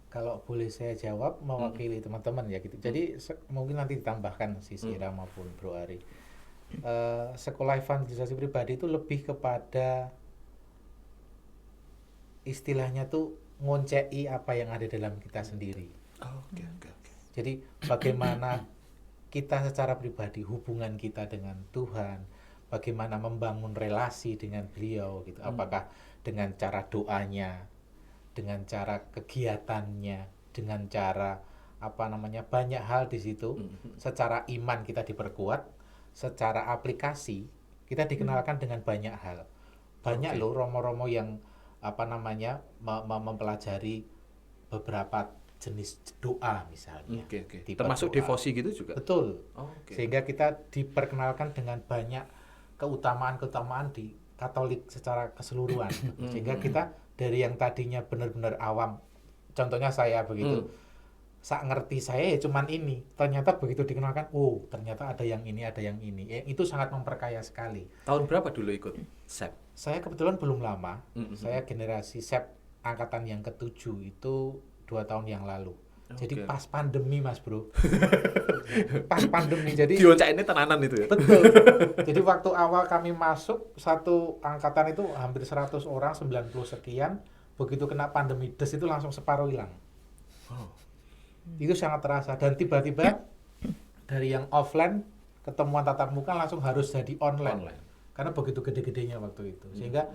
Kalau boleh saya jawab mewakili teman-teman ya gitu. Jadi mungkin nanti ditambahkan si Sira maupun Bro Ari. Sekolah evangelisasi pribadi itu lebih kepada istilahnya tuh ngoncei apa yang ada dalam kita sendiri. Oke. Jadi bagaimana kita secara pribadi, hubungan kita dengan Tuhan, bagaimana membangun relasi dengan beliau gitu. Apakah dengan cara doanya, dengan cara kegiatannya, dengan cara banyak hal di situ. Secara iman kita diperkuat, secara aplikasi kita dikenalkan dengan banyak hal. Banyak loh romo-romo yang mempelajari beberapa jenis doa misalnya. Termasuk devosi gitu juga? Betul. Sehingga kita diperkenalkan dengan banyak keutamaan-keutamaan di Katolik secara keseluruhan. Sehingga kita dari yang tadinya benar-benar awam, contohnya saya begitu, sak ngerti saya ya cuman ini, ternyata begitu dikenalkan, oh ternyata ada yang ini, itu sangat memperkaya sekali. Tahun berapa dulu ikut SEP? Saya kebetulan belum lama, saya generasi SEP angkatan yang ke-7 itu 2 tahun yang lalu. Jadi pas pandemi Mas Bro. Pas pandemi, jadi Dioncak ini tenanan itu ya? Betul. Jadi waktu awal kami masuk, satu angkatan itu hampir 100 orang, 90 sekian. Begitu kena pandemi des itu langsung separuh hilang. Itu sangat terasa. Dan tiba-tiba dari yang offline, ketemuan tatap muka langsung harus jadi online. Karena begitu gede-gedenya waktu itu. Sehingga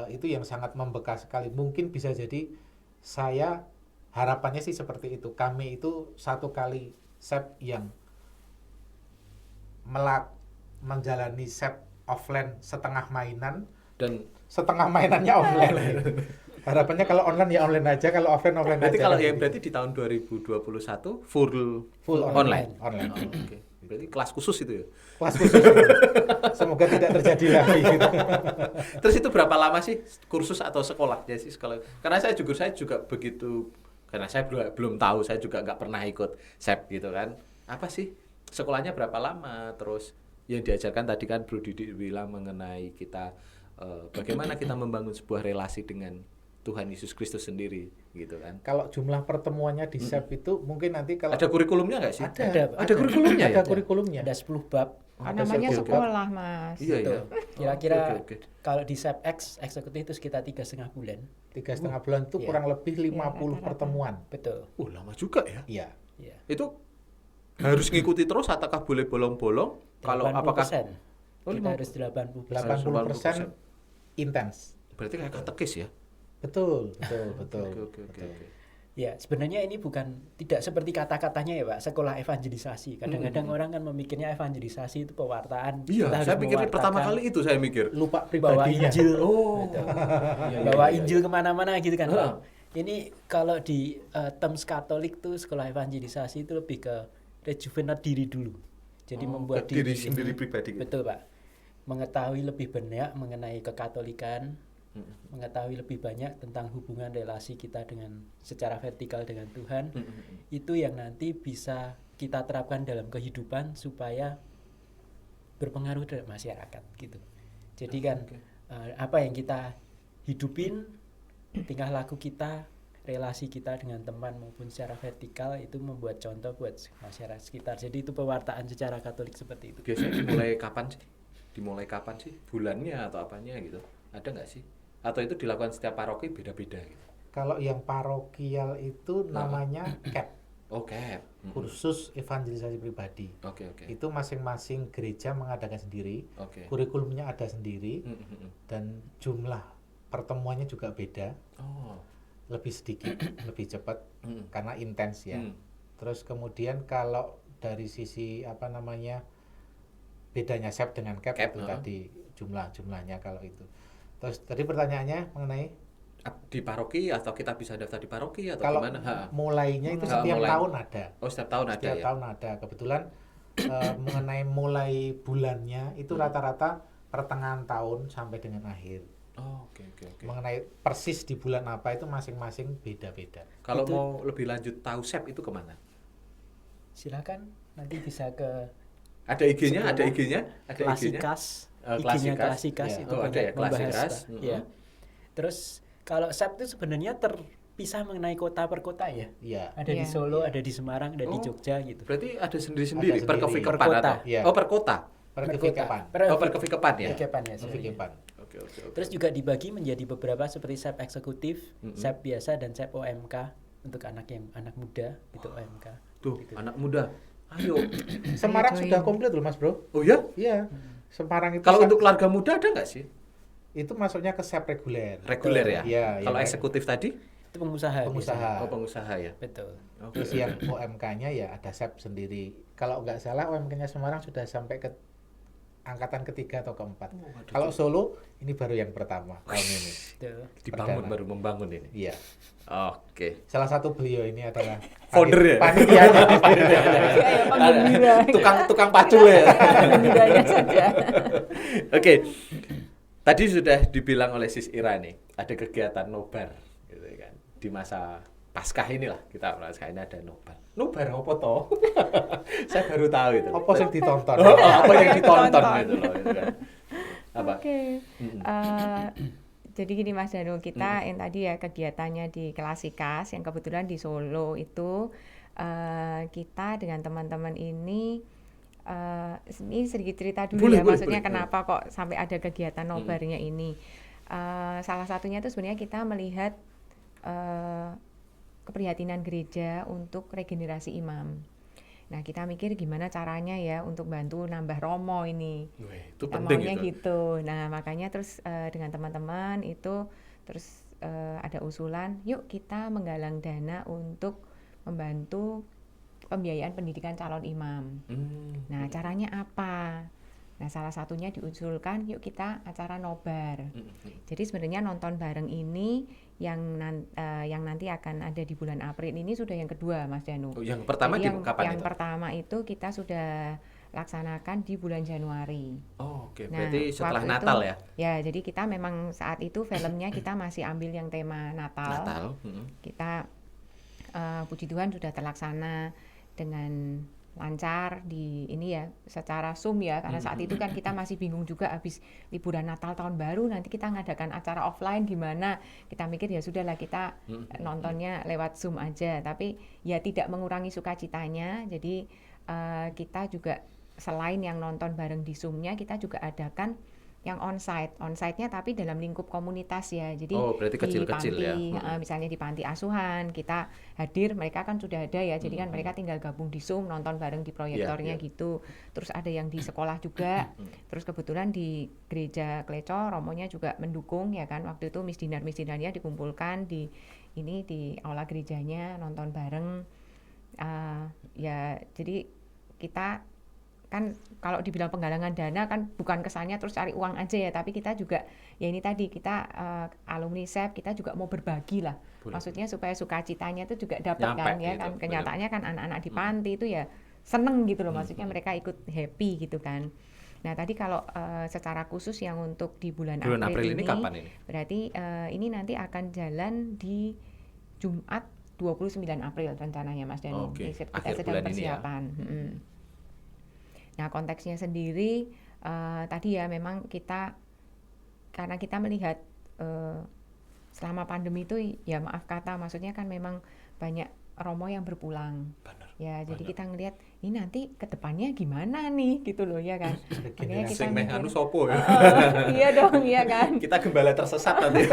itu yang sangat membekas sekali. Mungkin bisa jadi saya harapannya sih seperti itu. Kami itu satu kali SEP yang menjalani SEP offline setengah mainan dan setengah mainannya online. Harapannya kalau online ya online aja, kalau offline berarti aja. Berarti di tahun 2021 full online. Berarti kelas khusus itu ya? Kelas khusus. Semoga tidak terjadi lagi gitu. Terus itu berapa lama sih kursus atau sekolah? Ya sih sekolah. Karena saya juga begitu, karena saya belum tahu, saya juga nggak pernah ikut SEP gitu kan. Apa sih sekolahnya berapa lama? Terus yang diajarkan tadi kan Bro Didi bilang mengenai kita bagaimana kita membangun sebuah relasi dengan Tuhan Yesus Kristus sendiri gitu kan. Kalau jumlah pertemuannya di SEP itu mungkin nanti kalau ada kurikulumnya nggak sih? Ada kurikulumnya ya? Ada kurikulumnya. Ada 10 bab. Namanya sekolah Mas. Iya. Kira-kira kalau di SEP eksekutif itu sekitar 3,5 bulan. 3,5 bulan itu kurang lebih 50 pertemuan. Betul. Lama juga ya? Iya. Itu harus ngikuti terus ataukah boleh bolong-bolong? Kalau apakah kita harus 80% intens. Berarti kayak katekis ya? Betul. Oke. Ya, sebenarnya ini tidak seperti kata-katanya ya Pak, sekolah evangelisasi. Kadang-kadang orang kan memikirnya evangelisasi itu pewartaan. Iya, saya pikir pertama kali itu saya mikir. Lupa bawa pribadinya. Injil. Gitu. Bawa Injil kemana-mana gitu kan Pak. Ini kalau di terms Katolik tuh sekolah evangelisasi itu lebih ke rejuvenate diri dulu. Jadi membuat diri sendiri pribadi. Betul Pak. Mengetahui lebih banyak mengenai kekatolikan, mengetahui lebih banyak tentang hubungan relasi kita secara vertikal dengan Tuhan, itu yang nanti bisa kita terapkan dalam kehidupan supaya berpengaruh terhadap masyarakat gitu. Jadi kan apa yang kita hidupin, tingkah laku kita, relasi kita dengan teman maupun secara vertikal itu membuat contoh buat masyarakat sekitar. Jadi itu pewartaan secara Katolik seperti itu. Biasanya dimulai kapan sih? Bulannya atau apanya gitu? Ada nggak sih? Atau itu dilakukan setiap paroki beda-beda gitu? Kalau yang parokial itu namanya CAP, Oke. kursus evangelisasi pribadi. Oke. Itu masing-masing gereja mengadakan sendiri, Oke. kurikulumnya ada sendiri, dan jumlah pertemuannya juga beda, Oh. lebih sedikit, lebih cepat, karena intens ya. Mm. Terus kemudian kalau dari sisi apa namanya bedanya SEP dengan CAP CAP, itu heeh. tadi jumlahnya kalau itu. Terus tadi pertanyaannya mengenai Di paroki atau kita bisa daftar di paroki atau kalau gimana? Ha. mulainya itu Ha, setiap mulai. tahun ada. Oh, setiap tahun ada Setiap ya? tahun ada. Kebetulan mengenai mulai bulannya itu rata-rata pertengahan tahun sampai dengan akhir. Oh, oke. Mengenai persis di bulan apa itu masing-masing beda-beda. Kalau Itu- mau lebih lanjut tahu SEP itu kemana? Silakan nanti bisa ke Ada IG-nya? Sekolah. Ada IG-nya? Ada IG-nya? Klasikas. Klasikas. IG-nya Klasikas Ya. itu Oh, ada banyak ya, Klasikas. membahas. Mm-mm. Ya. Terus kalau SEP itu sebenarnya terpisah mengenai kota per kota ya. Iya. Ada di Iya. Solo, ada di Semarang, ada di Oh. Jogja gitu. Berarti ada sendiri-sendiri Ada per sendiri. kevikepan Per kota. atau? Iya. Oh, per kota. Perkevikepan. Oh, per kevikepan ya? Perkepan ya. sorry. Perkevikepan. Oke. Terus juga dibagi menjadi beberapa seperti SEP eksekutif, Mm-mm. SEP biasa dan SEP OMK untuk anak muda itu OMK. Tuh, Gitu. anak muda. Ayo. Semarang Ayo join. sudah komplit loh Mas Bro. Oh ya? Iya. Semarang itu Kalau untuk keluarga muda ada nggak sih? itu masuknya ke SEP reguler. Reguler ya? Iya, Kalau iya. eksekutif tadi? Itu pengusaha. Pengusaha. biasanya. Oh, pengusaha ya? Betul. Oke. Terus yang OMK-nya ya ada SEP sendiri. Kalau nggak salah OMK-nya Semarang sudah sampai ke angkatan ketiga atau keempat. Oh, waduh. Kalau Solo ini baru yang pertama tahun ini. Betul. Dibangun, Perdana. baru membangun ini. Iya. Oke. Salah satu beliau ini adalah Founder ya? Panitianya. Ya, penggembira. Tukang pacul ya? Penggembiranya saja. Oke. Tadi sudah dibilang oleh Sis Ira nih, ada kegiatan nobar gitu kan. Di masa Paskah inilah kita merasakan ada nobar. Nobar apa toh? Saya baru tahu itu. Apa yang ditonton? Apa yang ditonton Ditonton. gitu loh gitu kan. Apa? Oke. Mm-mm. Jadi gini Mas Danu, kita yang tadi ya kegiatannya di Klasikas yang kebetulan di Solo itu kita dengan teman-teman ini sedikit cerita dulu Boleh, ya, boleh, maksudnya boleh. kenapa kok sampai ada kegiatan nobarnya ini. Salah satunya itu sebenarnya kita melihat keprihatinan gereja untuk regenerasi imam. Nah, kita mikir gimana caranya ya untuk bantu nambah romo ini. Wih, itu Kita penting maunya itu. gitu. Nah, makanya terus dengan teman-teman itu terus ada usulan, yuk kita menggalang dana untuk membantu pembiayaan pendidikan calon imam. Nah, caranya apa? Nah, salah satunya diusulkan, yuk kita acara nobar. Jadi sebenarnya nonton bareng ini yang nanti akan ada di bulan April ini sudah yang kedua, Mas Danu. Oh, yang pertama Jadi di kapan yang itu? pertama itu kita sudah laksanakan di bulan Januari. Oh, oke. Nah, Berarti setelah waktu Natal itu, ya? Ya, jadi kita memang saat itu filmnya kita masih ambil yang tema Natal. Natal. Kita puji Tuhan sudah terlaksana dengan lancar di ini ya secara Zoom ya, karena saat itu kan kita masih bingung juga habis liburan Natal tahun baru nanti kita ngadakan acara offline gimana. Kita mikir ya sudahlah kita nontonnya lewat Zoom aja, tapi ya tidak mengurangi sukacitanya. Jadi kita juga selain yang nonton bareng di Zoom-nya, kita juga adakan yang onsite-nya tapi dalam lingkup komunitas ya. Jadi Oh, berarti kecil-kecil di panti, ya. misalnya di panti asuhan kita hadir, mereka kan sudah ada ya. Jadi kan mereka tinggal gabung di Zoom, nonton bareng di proyektornya Iya. gitu. Terus ada yang di sekolah juga. Terus kebetulan di gereja Kleco romonya juga mendukung ya kan. Waktu itu misdinar-misdinarnya dikumpulkan di aula gerejanya nonton bareng. Ya jadi kita kan kalau dibilang penggalangan dana kan bukan kesannya terus cari uang aja ya, tapi kita juga ya ini tadi kita alumni SEP kita juga mau berbagi lah. Boleh. Maksudnya supaya sukacitanya itu juga dapat Nyampe kan ya gitu, kan. bener. Kenyataannya kan anak-anak di panti itu ya seneng gitu loh, maksudnya mereka ikut happy gitu kan. Nah tadi kalau secara khusus yang untuk di bulan April ini kapan ini? berarti ini nanti akan jalan di Jumat 29 April rencananya Mas Danu. Oke, Kita akhir sedang bulan ini ya. persiapan. Nah konteksnya sendiri tadi ya memang karena kita melihat selama pandemi itu ya maaf kata maksudnya kan memang banyak Romo yang berpulang. Benar. Ya, jadi Benar. kita ngelihat ini nanti ke depannya gimana nih gitu loh ya kan. Makanya kita Sing meh mikir, anu sopo ya. iya dong, iya kan. Kita gembala tersesat nanti.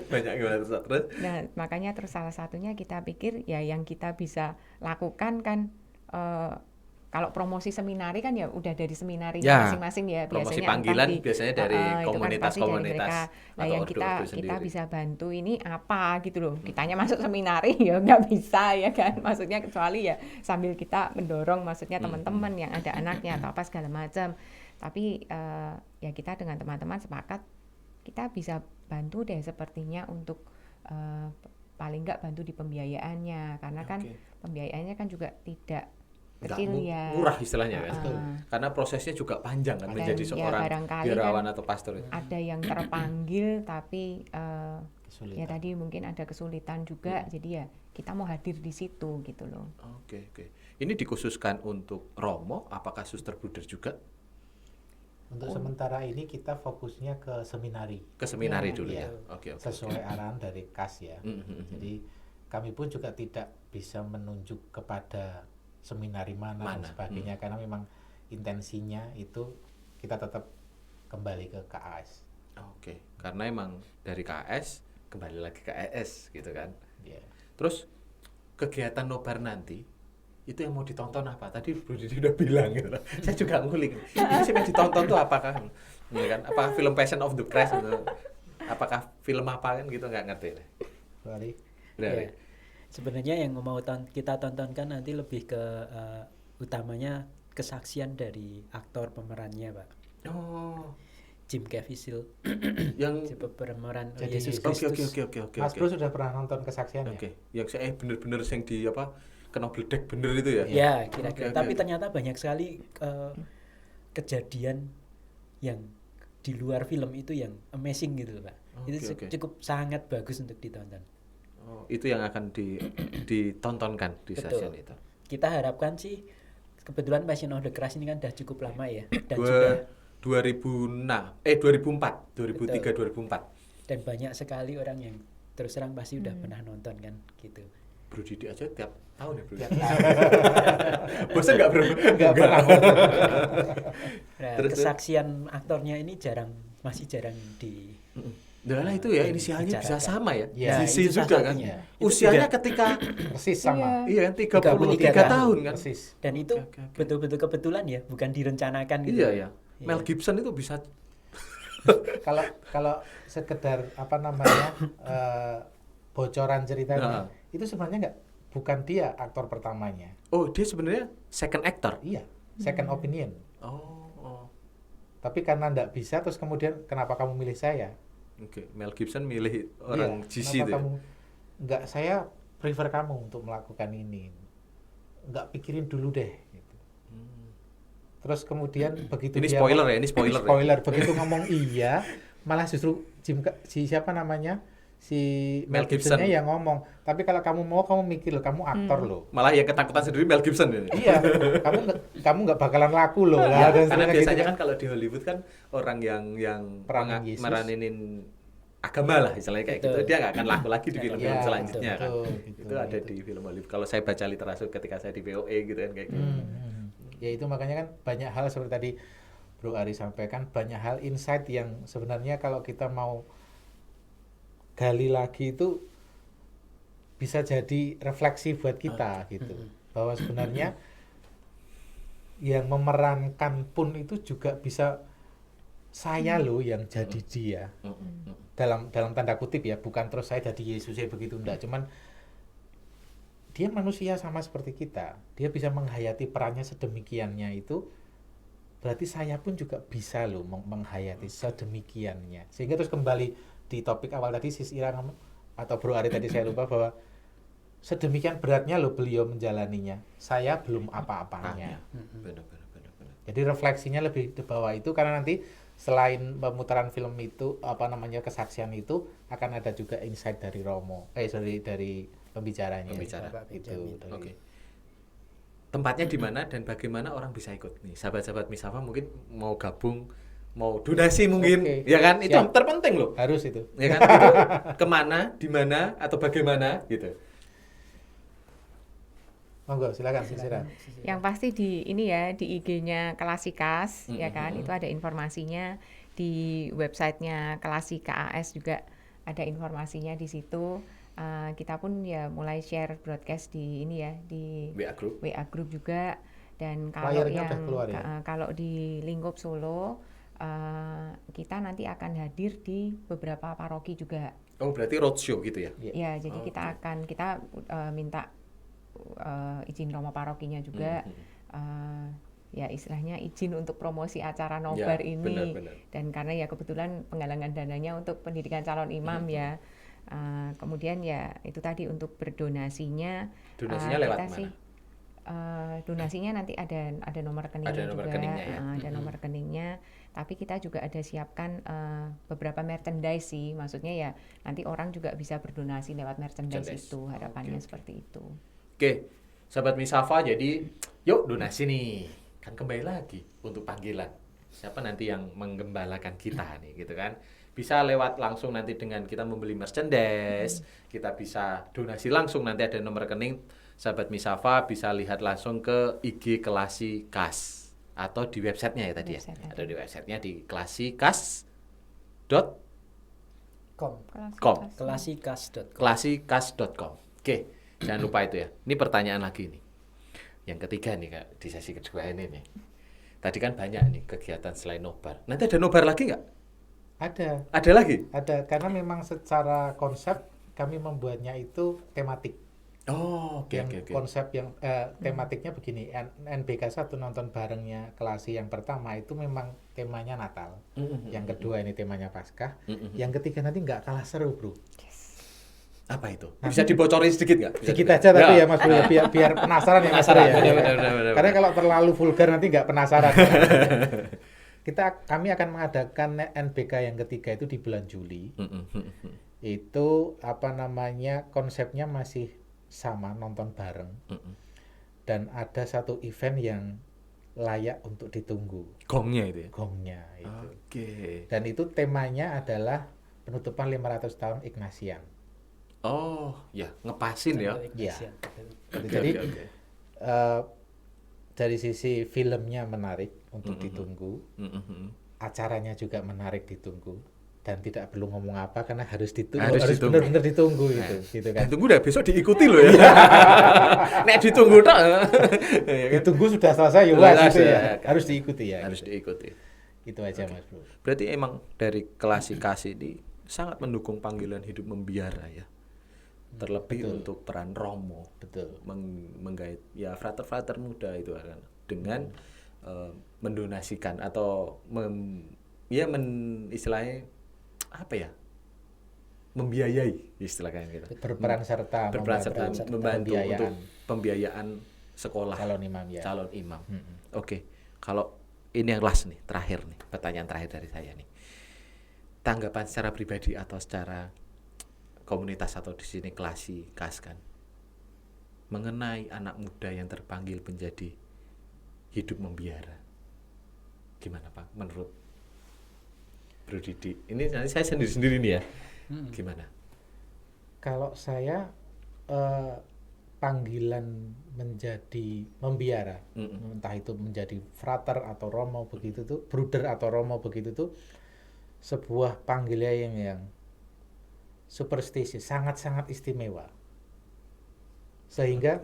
Banyak gembala tersesat terus. Nah, makanya terus salah satunya kita pikir ya yang kita bisa lakukan kan kalau promosi seminari kan ya udah dari seminarinya Ya, masing-masing ya promosi biasanya entah panggilan di- biasanya dari itu kan pasti dari komunitas-komunitas mereka. Nah, atau yang ordo-ordo kita sendiri. bisa bantu ini apa gitu loh. Kitanya masuk seminari ya nggak bisa ya kan. Maksudnya kecuali ya sambil kita mendorong maksudnya teman-teman yang ada anaknya atau apa segala macam. Tapi ya kita dengan teman-teman sepakat kita bisa bantu deh sepertinya untuk paling nggak bantu di pembiayaannya karena kan Oke. pembiayaannya kan juga tidak Nggak kecil ya. murah istilahnya kan. Heeh. Karena prosesnya juga panjang kan Dan menjadi ya seorang barangkali biarawan kan atau pastor itu. ada yang terpanggil tapi ya Kesulitan. tadi mungkin ada kesulitan juga jadi ya kita mau hadir di situ gitu loh. Oke, oke. Ini dikhususkan untuk Romo, apakah suster bruder juga? Untuk sementara ini kita fokusnya ke seminari Ke seminari Ya, dulu iya. ya. Oke, oke. sesuai arahan dari KAS ya. Jadi kami pun juga tidak bisa menunjuk kepada seminari mana dan Mana, sebagainya karena memang intensinya itu kita tetap kembali ke KAS. Oke, karena emang dari KS kembali lagi ke ES gitu kan. Ya. Terus kegiatan nobar nanti itu yang mau ditonton apa? Tadi Bro Didi udah bilang gitu. Saya juga ngulik. Ini sih yang ditonton tuh apakah ya kan? Apakah film Passion of the Christ gitu? Apakah film apa kan gitu nggak ngerti deh. Sorry. Dari Ya. Sebenarnya yang mau kita tontonkan nanti lebih ke utamanya kesaksian dari aktor pemerannya, Pak. Oh, Jim Caviezel, yang si pemeran Jadi Yesus oke Kristus. oke. Mas Bro sudah pernah nonton kesaksiannya? Oke, yang saya bener-bener yang di apa kena bledek bener itu ya? Ya, kira-kira. Oke, Tapi oke. ternyata banyak sekali kejadian yang di luar film itu yang amazing gitu, Pak. Oke, Itu oke. cukup sangat bagus untuk ditonton. Oh, itu yang akan ditontonkan di Betul. stasiun itu. Kita harapkan sih kebetulan Passion of the Christ ini kan udah cukup lama ya dan Dua- juga 2004, 2003, 2004. dan banyak sekali orang yang terus terang pasti udah pernah nonton kan gitu. Bro Didi aja tiap tahun ya Bro. Tiap Bosan nggak Bro? Nggak pernah. Nah, Terus, kesaksian aktornya ini masih jarang di Nah itu ya inisialnya bisa Bicarakan. sama ya. Ya, Sisi itu salah juga kan. satunya. Usianya ketika Persis sama. iya kan 33 33 tahun kan. Persis. dan itu Oke, oke. betul-betul kebetulan ya, bukan direncanakan gitu. Iya ya. Iya. Mel Gibson itu bisa Kalau sekedar apa namanya bocoran ceritanya Nah. itu sebenarnya bukan dia aktor pertamanya. oh dia sebenarnya second actor. Iya, second opinion. Oh. Tapi karena nggak bisa terus kemudian kenapa kamu milih saya? Oke, Mel Gibson milih orang Iya, GC kenapa itu. Ya? kamu nggak, saya prefer kamu untuk melakukan ini. Nggak pikirin dulu deh. Gitu. Terus kemudian begitu Ini dia spoiler ya, ini spoiler. spoiler begitu ngomong iya, malah justru si siapa namanya si Mel Mel Gibson-nya Gibson. yang ngomong. Tapi kalau kamu mau, kamu mikir loh, kamu aktor loh. Malah yang ketakutan sendiri Mel Gibson ini. Iya, kamu nggak bakalan laku loh. Ya, Lah, dan karena seterusnya biasanya gitu kan kalau di Hollywood kan orang yang Peranin Yesus. meraninin agama lah istilahnya kayak Betul. gitu, dia nggak akan laku lagi di film Iya, selanjutnya kan. betul, gitu, Itu ada gitu. di film Hollywood. Kalau saya baca literatur ketika saya di VOE gitu kan kayak gitu. Ya itu makanya kan banyak hal seperti tadi Bro Ari sampaikan, banyak hal insight yang sebenarnya kalau kita mau gali lagi itu bisa jadi refleksi buat kita gitu. Bahwa sebenarnya yang memerankan pun itu juga bisa saya loh yang jadi dia. Dalam tanda kutip ya, bukan terus saya jadi Yesus ya begitu enggak, cuman dia manusia sama seperti kita. Dia bisa menghayati perannya sedemikiannya itu. Berarti saya pun juga bisa loh menghayati sedemikiannya. Sehingga terus kembali di topik awal tadi Sis Ira atau Bro Ari tadi saya lupa bahwa sedemikian beratnya loh beliau menjalaninya. Saya belum apa-apanya. Benar. Jadi refleksinya lebih di bawah itu karena nanti selain pemutaran film itu apa namanya kesaksian itu akan ada juga insight dari Romo. Dari pembicaranya. Pembicara. Bapak Itu. Benjamin. dari- Oke. Tempatnya di mana dan bagaimana orang bisa ikut nih? Sahabat-sahabat Misafa mungkin mau gabung, mau donasi mungkin, Oke. ya kan? Itu Siap. terpenting loh. Harus itu. Ya kan? Itu kemana, di mana, atau bagaimana gitu. Monggo silakan Sisira. Yang pasti di ini ya, di IG-nya Klasikas ya kan, itu ada informasinya. Di websitenya Klasikas juga ada informasinya di situ. Kita pun ya mulai share broadcast di ini ya, di WA group juga. Dan kalau Layarnya udah keluar ya? Kalau di Lingkup Solo, kita nanti akan hadir di beberapa paroki juga. Oh, berarti roadshow gitu ya? Ya, jadi kita minta izin Romo parokinya juga, ya istilahnya izin untuk promosi acara nobar Ya, ini. benar. Dan karena ya kebetulan penggalangan dananya untuk pendidikan calon imam ya. Kemudian ya itu tadi untuk berdonasinya. Donasinya lewat kita mana? sih, donasinya nanti ada nomor rekeningnya Ada nomor juga, rekeningnya ya? ada nomor rekeningnya. Tapi kita juga ada siapkan beberapa merchandise sih, maksudnya ya nanti orang juga bisa berdonasi lewat merchandise itu, harapannya seperti itu. Oke, sahabat Misafa, jadi yuk donasi nih. Kan kembali lagi untuk panggilan. Siapa nanti yang menggembalakan kita nih gitu kan. Bisa lewat langsung nanti dengan kita membeli merchandise, kita bisa donasi langsung, nanti ada nomor rekening. Sahabat Misafa bisa lihat langsung ke IG Klasikas atau di websitenya ya tadi ya. Ada di websitenya di klasikas.com. klasikas.com. Oke, jangan lupa itu ya. Ini pertanyaan lagi nih. Yang ketiga nih Kak, di sesi kedua ini nih. Tadi kan banyak nih kegiatan selain nobar. Nanti ada nobar lagi nggak? Ada. Ada lagi? Ada, karena memang secara konsep kami membuatnya itu tematik. Oh, oke. Konsep yang tematiknya begini, NBK 1 nonton barengnya Klasi yang pertama itu memang temanya Natal. Yang kedua ini temanya Paskah. Yang ketiga nanti nggak kalah seru, Bro. Apa itu? Bisa dibocorin sedikit nggak? Sedikit aja tapi ya Mas Bro, biar penasaran ya Mas Bro ya. Benar. Karena kalau terlalu vulgar nanti nggak penasaran. Kami akan mengadakan NBK yang ketiga itu di bulan Juli. Itu konsepnya masih sama, nonton bareng. Dan ada satu event yang layak untuk ditunggu. Gongnya itu ya? Gongnya itu. Oke. Dan itu temanya adalah penutupan 500 tahun Ignatian. Oh, ya ngepasin ya. Iya. Oke. Jadi dari sisi filmnya menarik untuk ditunggu, acaranya juga menarik ditunggu, dan tidak perlu ngomong apa karena harus benar-benar ditunggu gitu kan. Ditunggu udah besok diikuti loh ya. Nek ditunggu tok. Ditunggu sudah selesai ya gitu ya. Harus diikuti ya. Harus diikuti. Itu aja Mas Bro. Berarti emang dari Klasikas ini sangat mendukung panggilan hidup membiara ya. Terlebih untuk peran Romo. Betul. Menggait ya frater-frater muda itu kan dengan mendonasikan atau istilahnya apa ya? Membiayai istilahnya gitu. Berperan serta membantu untuk pembiayaan sekolah calon imam ya. Calon imam. Oke. Kalau ini yang last nih, terakhir nih, pertanyaan terakhir dari saya nih. Tanggapan secara pribadi atau secara komunitas atau di sini Klasikas kan mengenai anak muda yang terpanggil menjadi hidup membiara. Gimana Pak menurut Bro Didi? Ini nanti saya sendiri-sendiri nih ya. Gimana? Kalau saya panggilan menjadi membiara, entah itu menjadi frater atau romo begitu tuh, bruder atau romo begitu tuh, sebuah panggilan yang superstisius, sangat-sangat istimewa. Sehingga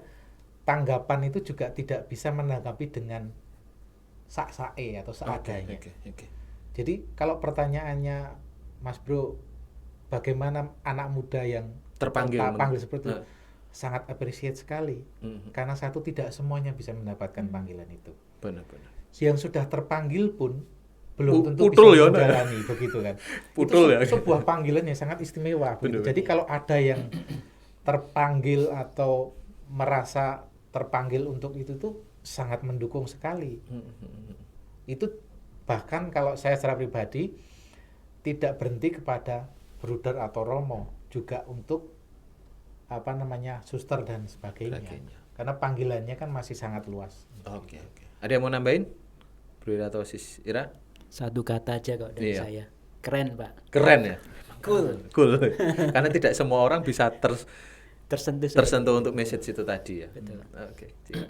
tanggapan itu juga tidak bisa menanggapi dengan sak-sae atau seadanya. Okay. Jadi kalau pertanyaannya Mas Bro, bagaimana anak muda yang terpanggil seperti itu? Sangat appreciate sekali. Karena satu, tidak semuanya bisa mendapatkan panggilan itu. Benar. Yang sudah terpanggil pun belum tentu Putul bisa ya, menjalani begitu kan. Putul itu sebuah panggilan yang sangat istimewa. Benar. Jadi kalau ada yang terpanggil atau merasa terpanggil untuk itu tuh sangat mendukung sekali. Itu bahkan kalau saya secara pribadi tidak berhenti kepada bruder atau romo, juga untuk suster dan sebagainya. Karena panggilannya kan masih sangat luas. Oke. Ada yang mau nambahin? Bro atau Sis Ira? Satu kata aja kok dari saya. Keren, Pak. Keren ya? Cool. Karena tidak semua orang bisa tersentuh untuk message itu tadi ya. Betul. Oke. Ya,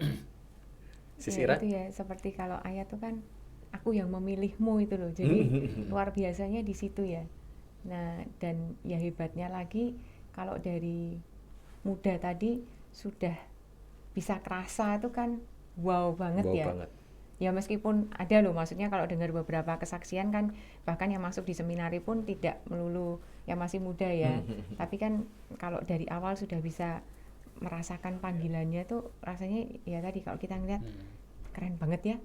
Sisira? itu ya seperti kalau ayat tuh kan aku yang memilihmu itu loh. Jadi luar biasanya di situ ya. Nah, dan ya hebatnya lagi kalau dari muda tadi sudah bisa kerasa itu kan wow banget Wow ya. banget. Ya meskipun ada loh, maksudnya kalau dengar beberapa kesaksian kan bahkan yang masuk di seminari pun tidak melulu yang masih muda ya. Tapi kan kalau dari awal sudah bisa merasakan panggilannya tuh rasanya ya tadi kalau kita ngeliat keren banget ya.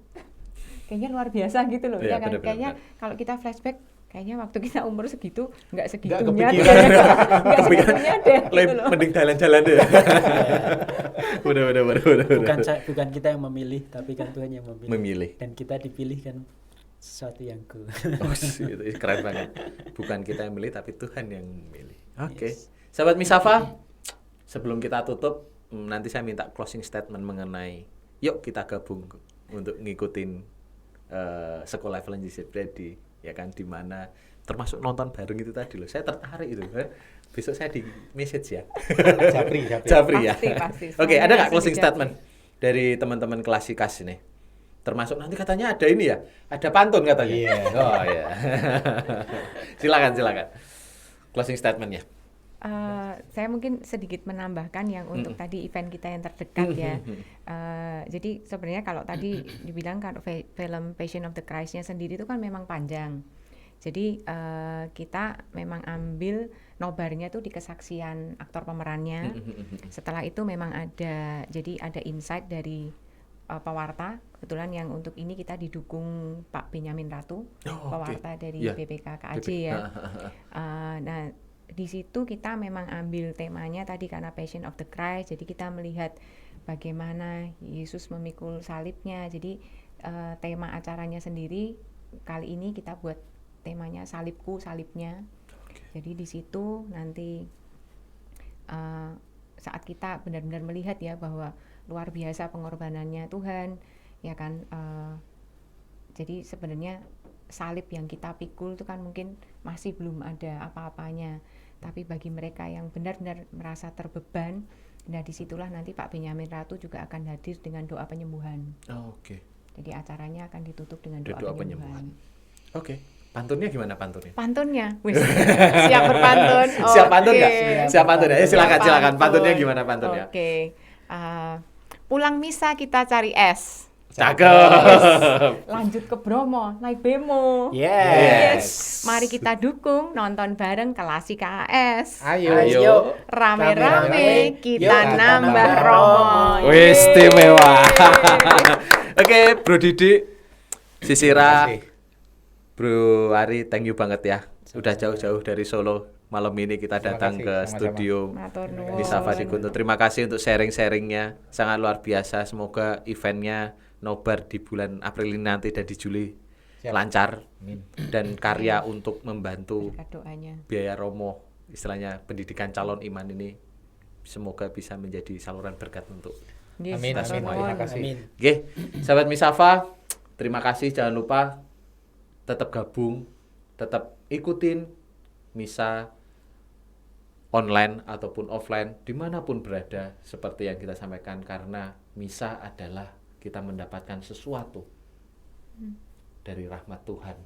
Kayaknya luar biasa gitu loh. Iya, Ya kan benar-benar. kayaknya kalau kita flashback kayaknya waktu kita umur segitu nggak segitunya kepikiran. nggak segitunya deh gitu loh. Mending jalan-jalan deh. Bener. bukan kita yang memilih, tapi kan Tuhan yang Memilih. dan kita dipilih kan sesuatu yang good. Oh, itu keren banget. Bukan kita yang milih, tapi Tuhan yang memilih. Oke. Yes. Sahabat Misafa, sebelum kita tutup, nanti saya minta closing statement mengenai, yuk kita gabung untuk ngikutin Sekolah Evangelisasi Pribadi, ya kan, di mana termasuk nonton bareng itu tadi loh. Saya tertarik itu. Besok saya di message ya. Japri ya. Pasti. Oke, ada nggak Semuanya closing langsung statement dari teman-teman Klasikas ini? Termasuk nanti katanya ada ini ya, ada pantun katanya. Iya. Oh iya. Silakan. Closing statementnya. Saya mungkin sedikit menambahkan yang untuk tadi event kita yang terdekat ya. Jadi sebenarnya kalau tadi dibilang kan film Passion of the Christ-nya sendiri itu kan memang panjang. Jadi kita memang ambil nobarnya tuh di kesaksian aktor pemerannya. Setelah itu memang ada insight dari pewarta. Kebetulan yang untuk ini kita didukung Pak Benyamin Ratu, pewarta dari Yeah. BPK KAJ ya. Nah, di situ kita memang ambil temanya tadi karena Passion of the Christ. Jadi kita melihat bagaimana Yesus memikul salibnya. Jadi tema acaranya sendiri kali ini kita buat temanya salibku, salibnya. Jadi di situ nanti saat kita benar-benar melihat ya bahwa luar biasa pengorbanannya Tuhan, ya kan. Jadi sebenarnya salib yang kita pikul itu kan mungkin masih belum ada apa-apanya. Tapi bagi mereka yang benar-benar merasa terbeban, nah disitulah nanti Pak Benyamin Ratu juga akan hadir dengan doa penyembuhan. Oke. Jadi acaranya akan ditutup dengan Doa doa penyembuhan. penyembuhan. Oke. Pantunnya gimana pantunnya? Pantunnya, wis. Siap berpantun. Siap pantun nggak? Oke. Siap pantun ya. Silakan. Pantun. Pantunnya gimana pantunnya? Oke. Pulang misa kita cari es. Cakep. Lanjut ke Bromo, naik bemo. Yes. Mari kita dukung nonton bareng Kelasi KAS. Ayo. Rame-rame Yuk, kita nambah nambah romo. Wih, istimewa. Oke, Bro Didi, Sisira, Terima kasih. Bro Ari, thank you banget ya. Udah jauh-jauh dari Solo. Malam ini kita Terima datang kasih, ke sama-sama. studio Matur nuwun. Misafa di Guntur. Terima kasih untuk sharing-sharingnya. Sangat luar biasa. Semoga eventnya nobar di bulan April ini nanti dan di Juli Siap. lancar. Amin. Dan karya untuk membantu Berkat doanya. biaya romo, istilahnya pendidikan calon iman ini, semoga bisa menjadi saluran berkat untuk Yes, Amin, matur amin. nuwun. Terima kasih. Amin. Oke, sahabat Misafa, terima kasih. Jangan lupa tetap gabung, tetap ikutin misa online ataupun offline, dimanapun berada, seperti yang kita sampaikan, karena misa adalah kita mendapatkan sesuatu dari rahmat Tuhan.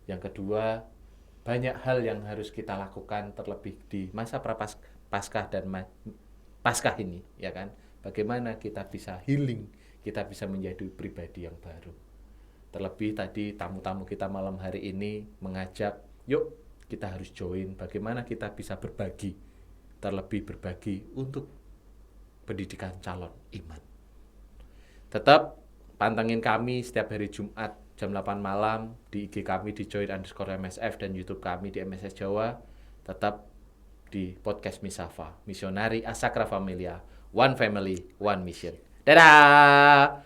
Yang kedua, banyak hal yang harus kita lakukan terlebih di masa Paskah dan Paskah ini, ya kan? Bagaimana kita bisa healing, kita bisa menjadi pribadi yang baru. Terlebih tadi tamu-tamu kita malam hari ini mengajak, yuk kita harus join, bagaimana kita bisa berbagi, terlebih berbagi untuk pendidikan calon iman. Tetap pantengin kami setiap hari Jumat jam 8 malam di IG kami di join_MSF dan YouTube kami di MSS Jawa. Tetap di podcast Misafa, Misionari Asakra Familia, One Family, One Mission. Dadah!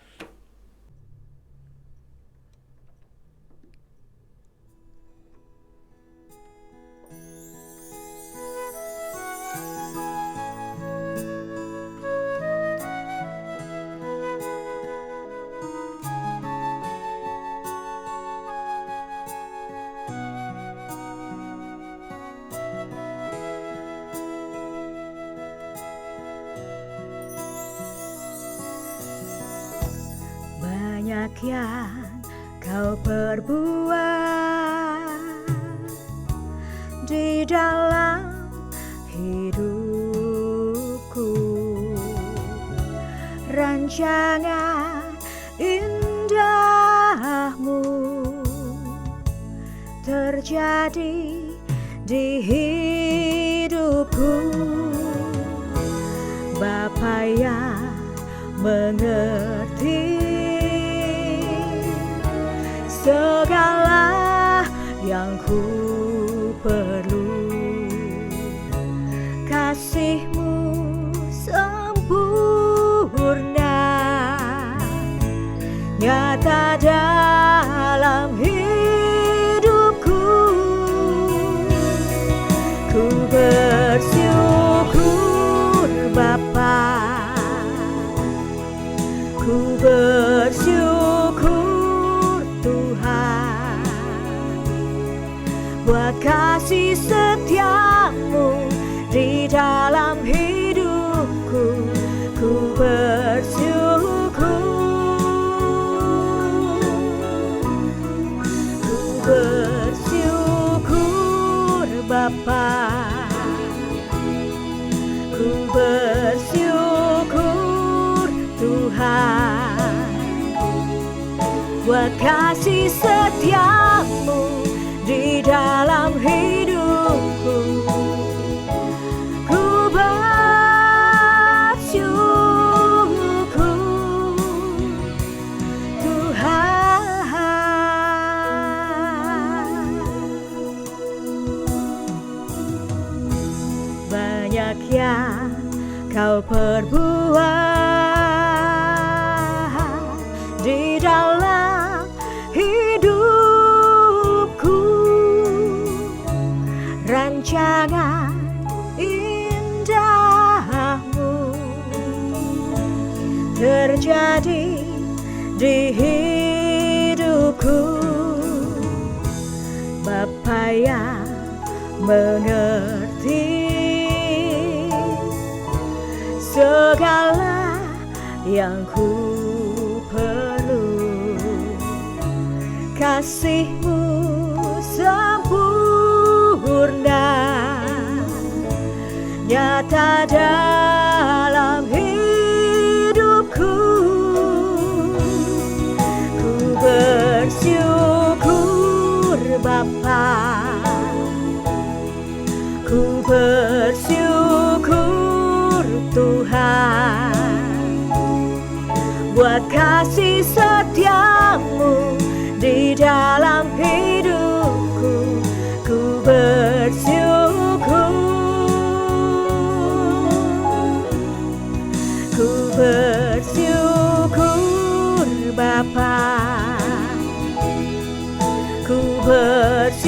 banyak yang kau perbuat di dalam hidupku. Rancangan indahmu terjadi di hidupku. Bapa yang mengerti segala yang ku perlu, kasih-Mu sempurna nyata dalam hidupku. Ku bersyukur Bapa, ku bersyukur Tuhan buat kasih setia-Mu di dalam hidupku. Ku bersyukur, ku bersyukur Bapa, ku bersyukur Tuhan buat kasih setia-Mu di dalam hidupku. Ku bersyukur Tuhan. Banyak yang kau perbuat di dalam hidupku. Rancangan indahmu terjadi di hidupku. Bapa yang mengerti segala yang ku perlu, kasih-Mu sempurna nyata dalam hidupku. Ku bersyukur Bapa, ku bersyukur Tuhan buat kasih setia-Mu di dalam hidupku. Ku bersyukur, ku bersyukur Bapa, ku bersyukur